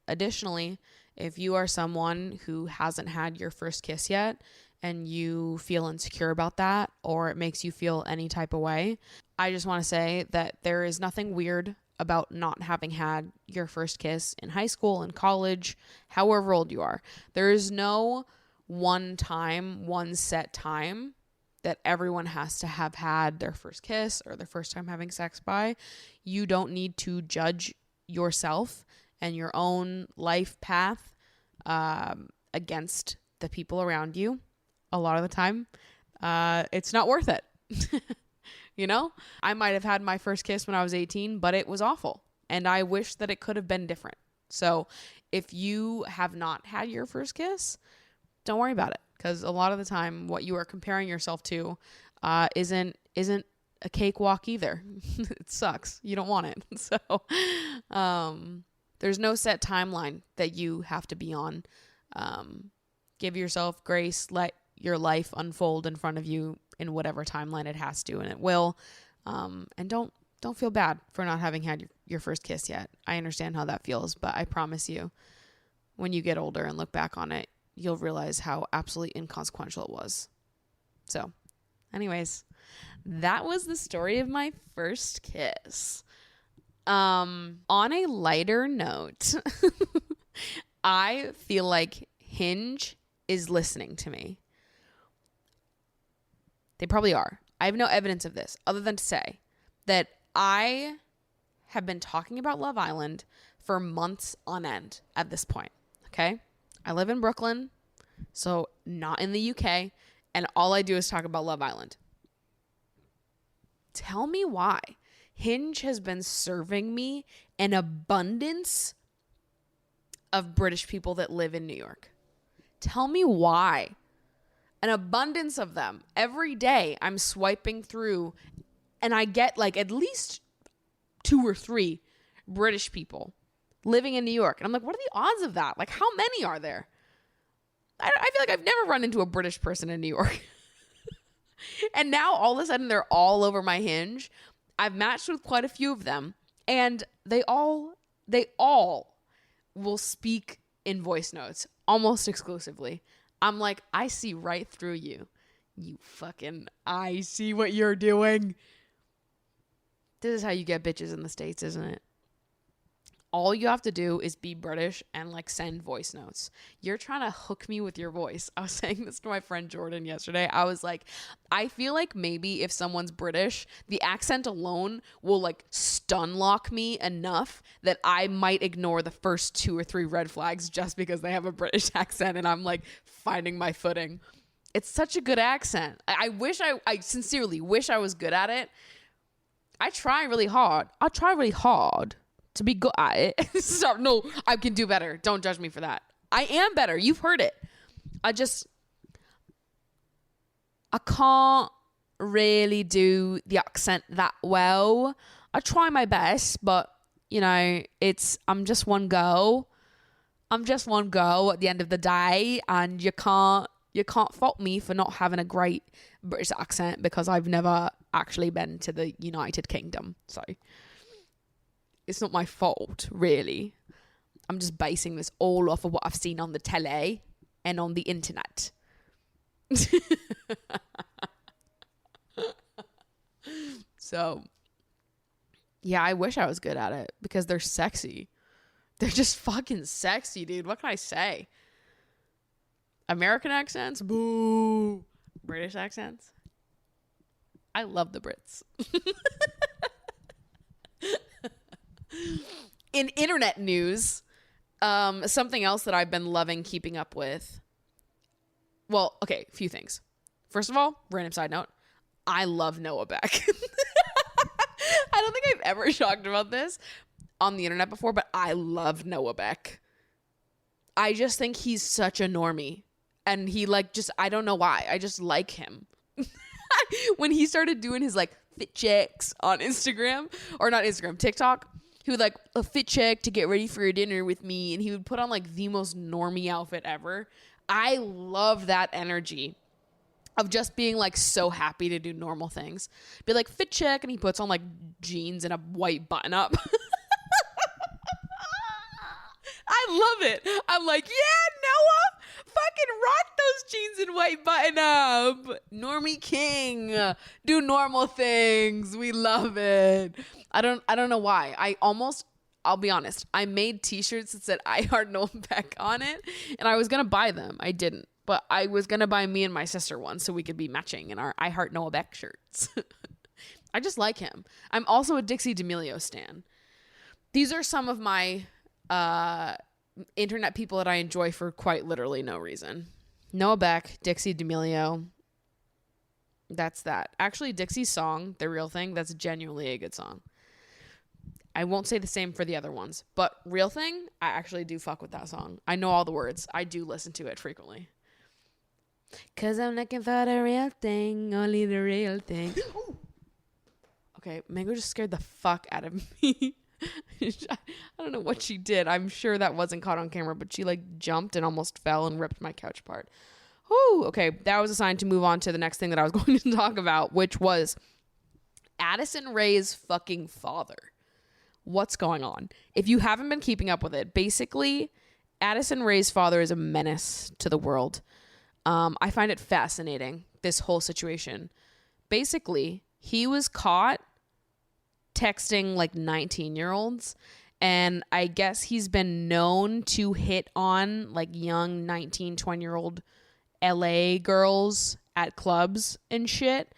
Additionally, if you are someone who hasn't had your first kiss yet and you feel insecure about that, or it makes you feel any type of way, I just want to say that there is nothing weird about not having had your first kiss in high school, in college, however old you are. There is no one set time that everyone has to have had their first kiss or their first time having sex by. You don't need to judge yourself and your own life path against the people around you. A lot of the time, it's not worth it. You know, I might have had my first kiss when I was 18, but it was awful. And I wish that it could have been different. So if you have not had your first kiss, don't worry about it. Because a lot of the time, what you are comparing yourself to isn't a cakewalk either. It sucks. You don't want it. So there's no set timeline that you have to be on. Give yourself grace. Let your life unfold in front of you in whatever timeline it has to, and it will. And don't feel bad for not having had your first kiss yet. I understand how that feels, but I promise you, when you get older and look back on it, you'll realize how absolutely inconsequential it was. So, anyways, that was the story of my first kiss. On a lighter note, I feel like Hinge is listening to me. They probably are. I have no evidence of this other than to say that I have been talking about Love Island for months on end at this point. Okay. I live in Brooklyn, so not in the UK. And all I do is talk about Love Island. Tell me why Hinge has been serving me an abundance of British people that live in New York. Tell me why. An abundance of them. Every day I'm swiping through and I get like at least 2 or 3 British people living in New York. And I'm like, what are the odds of that? Like, how many are there? I feel like I've never run into a British person in New York. And now all of a sudden they're all over my Hinge. I've matched with quite a few of them. And they all will speak in voice notes almost exclusively. I'm like, I see right through you. I see what you're doing. This is how you get bitches in the States, isn't it? All you have to do is be British and like send voice notes. You're trying to hook me with your voice. I was saying this to my friend Jordan yesterday. I was like, I feel like maybe if someone's British, the accent alone will like stun lock me enough that I might ignore the first 2 or 3 red flags just because they have a British accent and I'm like finding my footing. It's such a good accent. I sincerely wish I was good at it. I try really hard to be good at it. Stop. No, I can do better. Don't judge me for that. I am better. You've heard it. I can't really do the accent that well. I try my best, but you know, I'm just one girl. I'm just one girl at the end of the day, and you can't fault me for not having a great British accent because I've never actually been to the United Kingdom. So it's not my fault, really. I'm just basing this all off of what I've seen on the telly and on the internet. So, yeah, I wish I was good at it because they're sexy. They're just fucking sexy, dude. What can I say? American accents? Boo. British accents? I love the Brits. In internet news, something else that I've been loving keeping up with. Well, okay, a few things. First of all, random side note, I love Noah Beck. I don't think I've ever talked about this on the internet before, but I love Noah Beck. I just think he's such a normie. And he I don't know why. I just like him. When he started doing his fit checks on Instagram, or not Instagram, TikTok, he would a fit check to get ready for your dinner with me. And he would put on the most normie outfit ever. I love that energy of just being so happy to do normal things. Be like, fit check. And he puts on jeans and a white button up. I love it. I'm like, yeah, Noah, fucking rock those jeans and white button up. Normie King, do normal things. We love it. I don't know why. I'll be honest, I made t-shirts that said I Heart Noah Beck on it, and I was gonna buy them. I didn't, but I was gonna buy me and my sister one so we could be matching in our I Heart Noah Beck shirts. I just like him. I'm also a Dixie D'Amelio stan. These are some of my internet people that I enjoy for quite literally no reason. Noah Beck, Dixie D'Amelio. That's that. Actually, Dixie's song, The Real Thing, that's genuinely a good song. I won't say the same for the other ones, but Real Thing, I actually do fuck with that song. I know all the words. I do listen to it frequently. 'Cause I'm looking for the real thing, only the real thing. Okay, Mango just scared the fuck out of me. I don't know what she did. I'm sure that wasn't caught on camera, but she jumped and almost fell and ripped my couch apart. Whew, okay, that was a sign to move on to the next thing that I was going to talk about, which was Addison Rae's fucking father. What's going on? If you haven't been keeping up with it, basically, Addison Rae's father is a menace to the world. I find it fascinating, this whole situation. Basically, he was caught texting 19-year-olds, and I guess he's been known to hit on young 19, 20-year-old LA girls at clubs and shit.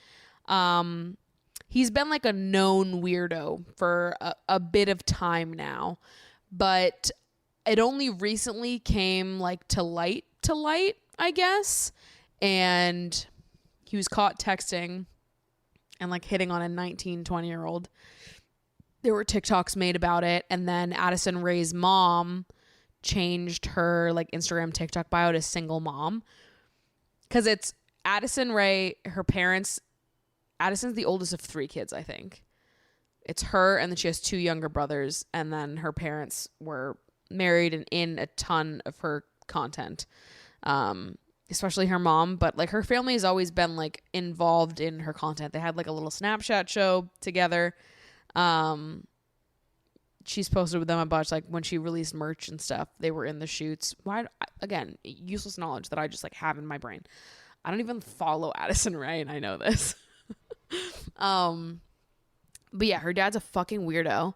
He's been a known weirdo for a bit of time now, but it only recently came like to light, I guess. And he was caught texting and like hitting on a 19, 20-year-old. There were TikToks made about it. And then Addison Rae's mom changed her like Instagram TikTok bio to single mom. Because it's Addison Rae, her parents. Addison's the oldest of 3 kids, I think. It's her, and then she has 2 younger brothers. And then her parents were married and in a ton of her content. Especially her mom, but like her family has always been like involved in her content. They had like a little Snapchat show together. She's posted with them a bunch, like when she released merch and stuff. They were in the shoots. Again, useless knowledge that I just like have in my brain. I don't even follow Addison Rae, and I know this. But yeah, her dad's a fucking weirdo.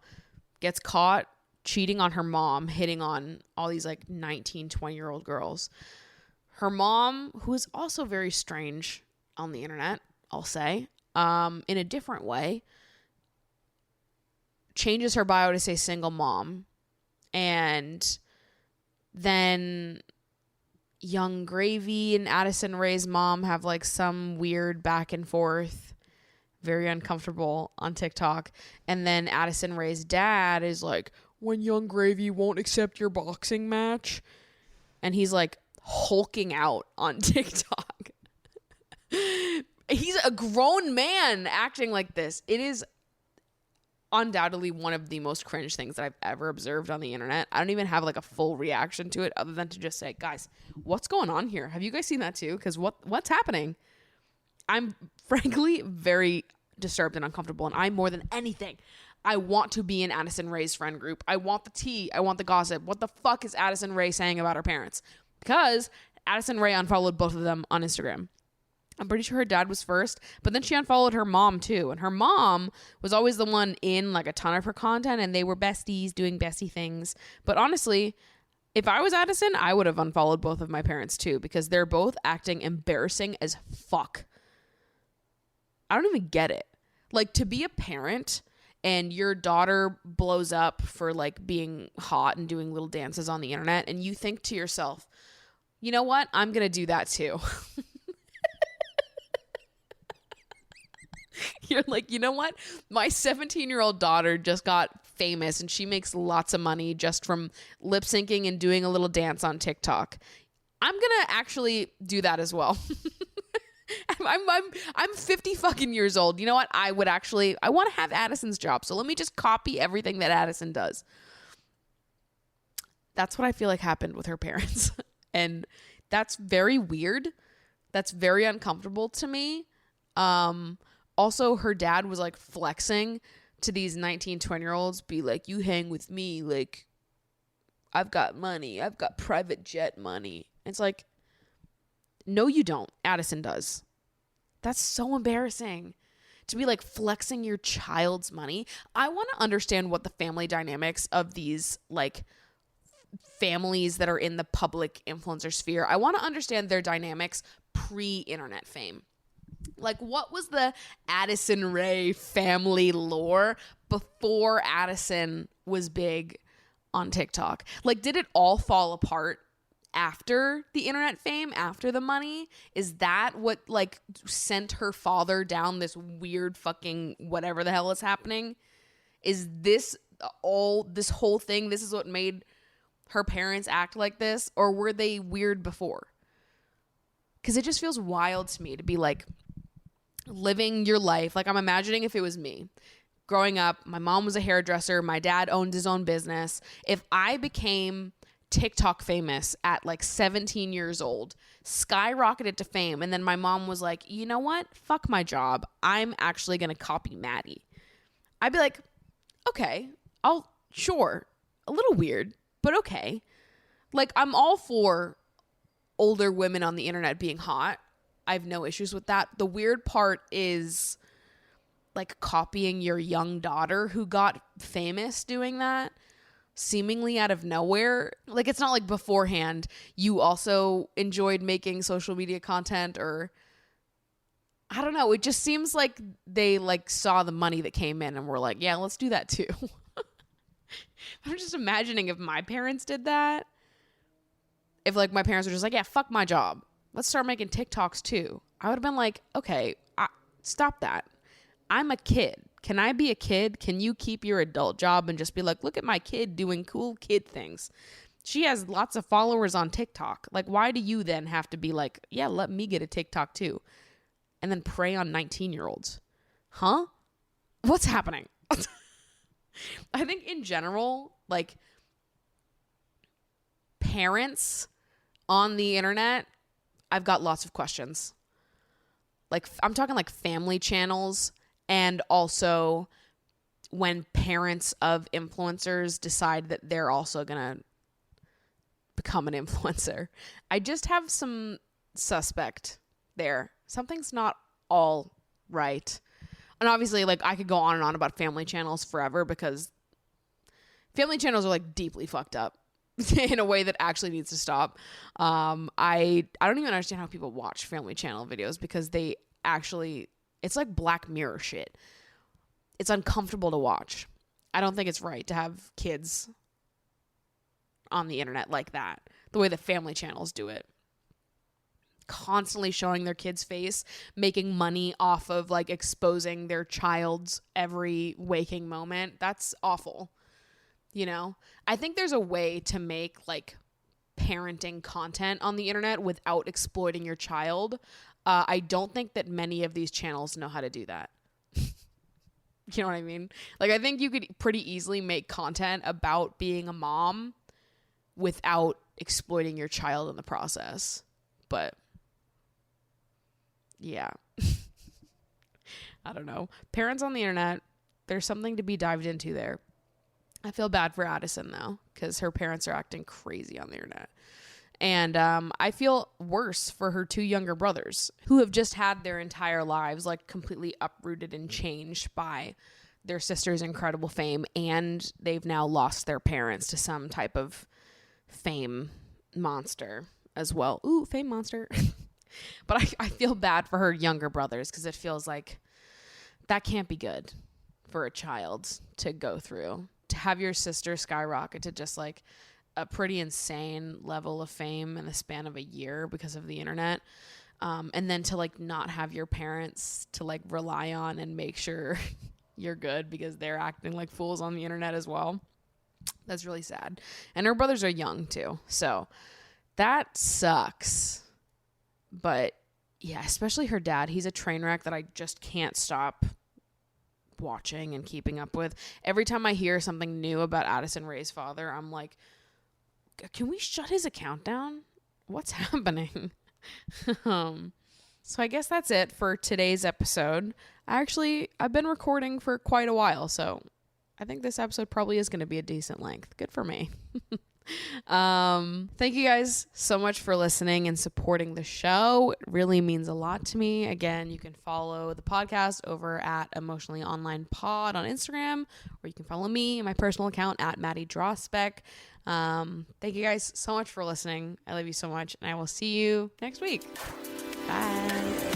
Gets caught cheating on her mom, hitting on all these like 19, 20-year-old girls. Her mom, who is also very strange on the internet, I'll say, in a different way, changes her bio to say single mom. And then Yung Gravy and Addison Rae's mom have like some weird back and forth, very uncomfortable on TikTok. And then Addison Rae's dad is like, when Yung Gravy won't accept your boxing match. And he's like hulking out on TikTok. He's a grown man acting like this. It is undoubtedly one of the most cringe things that I've ever observed on the internet. I don't even have like a full reaction to it other than to just say, guys, what's going on here? Have you guys seen that too? Because what's happening? I'm frankly very disturbed and uncomfortable, and I, more than anything, I want to be in Addison Rae's friend group. I want the tea. I want the gossip. What the fuck is Addison Rae saying about her parents? Because Addison Rae unfollowed both of them on Instagram. I'm pretty sure her dad was first, but then she unfollowed her mom too. And her mom was always the one in like a ton of her content, and they were besties doing bestie things. But honestly, if I was Addison, I would have unfollowed both of my parents too, because they're both acting embarrassing as fuck. I don't even get it. Like, to be a parent and your daughter blows up for like being hot and doing little dances on the internet, and you think to yourself, you know what? I'm going to do that too. You're like, you know what? My 17-year-old daughter just got famous and she makes lots of money just from lip syncing and doing a little dance on TikTok. I'm going to actually do that as well. I'm 50 fucking years old. You know what? I want to have Addison's job. So let me just copy everything that Addison does. That's what I feel like happened with her parents. And that's very weird. That's very uncomfortable to me. Also, her dad was like flexing to these 19, 20-year-olds, be like, you hang with me, like, I've got money. I've got private jet money. It's like, no, you don't. Addison does. That's so embarrassing to be like flexing your child's money. I want to understand what the family dynamics of these like families that are in the public influencer sphere. I want to understand their dynamics pre-internet fame. Like, what was the Addison Rae family lore before Addison was big on TikTok? Like, did it all fall apart after the internet fame, after the money? Is that what, like, sent her father down this weird fucking whatever the hell is happening? Is this whole thing, this is what made her parents act like this? Or were they weird before? Because it just feels wild to me to be, like, living your life. Like, I'm imagining if it was me growing up, my mom was a hairdresser, my dad owned his own business. If I became TikTok famous at like 17 years old, skyrocketed to fame, and then my mom was like, you know what? Fuck my job. I'm actually going to copy Maddie. I'd be like, okay, sure. A little weird, but okay. Like, I'm all for older women on the internet being hot. I have no issues with that. The weird part is like copying your young daughter who got famous doing that seemingly out of nowhere. Like, it's not like beforehand you also enjoyed making social media content, or I don't know. It just seems like they like saw the money that came in and were like, yeah, let's do that too. I'm just imagining if my parents did that. If like my parents were just like, yeah, fuck my job, let's start making TikToks too. I would have been like, okay, stop that. I'm a kid. Can I be a kid? Can you keep your adult job and just be like, look at my kid doing cool kid things? She has lots of followers on TikTok. Like, why do you then have to be like, yeah, let me get a TikTok too? And then prey on 19-year-olds. Huh? What's happening? I think in general, like, parents on the internet, I've got lots of questions. Like, I'm talking like family channels, and also when parents of influencers decide that they're also going to become an influencer. I just have some suspect there. Something's not all right. And obviously, like, I could go on and on about family channels forever because family channels are like deeply fucked up in a way that actually needs to stop. I don't even understand how people watch family channel videos because they actually, it's like Black Mirror shit. It's uncomfortable to watch. I don't think it's right to have kids on the internet like that, the way that family channels do it. Constantly showing their kid's face, making money off of like exposing their child's every waking moment. That's awful. You know, I think there's a way to make like parenting content on the internet without exploiting your child. I don't think that many of these channels know how to do that. You know what I mean? Like, I think you could pretty easily make content about being a mom without exploiting your child in the process. But yeah. I don't know. Parents on the internet, there's something to be dived into there. I feel bad for Addison, though, because her parents are acting crazy on the internet. And I feel worse for her two younger brothers who have just had their entire lives like completely uprooted and changed by their sister's incredible fame. And they've now lost their parents to some type of fame monster as well. Ooh, fame monster. But I feel bad for her younger brothers because it feels like that can't be good for a child to go through. To have your sister skyrocket to just like a pretty insane level of fame in the span of a year because of the internet. And then to like not have your parents to like rely on and make sure you're good because they're acting like fools on the internet as well. That's really sad. And her brothers are young too. So that sucks. But yeah, especially her dad. He's a train wreck that I just can't stop watching and keeping up with. Every time I hear something new about Addison Rae's father, I'm like, can we shut his account down? What's happening? So I guess that's it for today's episode. I've been recording for quite a while, so I think this episode probably is going to be a decent length. Good for me. Thank you guys so much for listening and supporting the show. It really means a lot to me. Again, you can follow the podcast over at Emotionally Online Pod on Instagram, or you can follow me in my personal account at Maddie Drospec. Thank you guys so much for listening. I love you so much, and I will see you next week. Bye.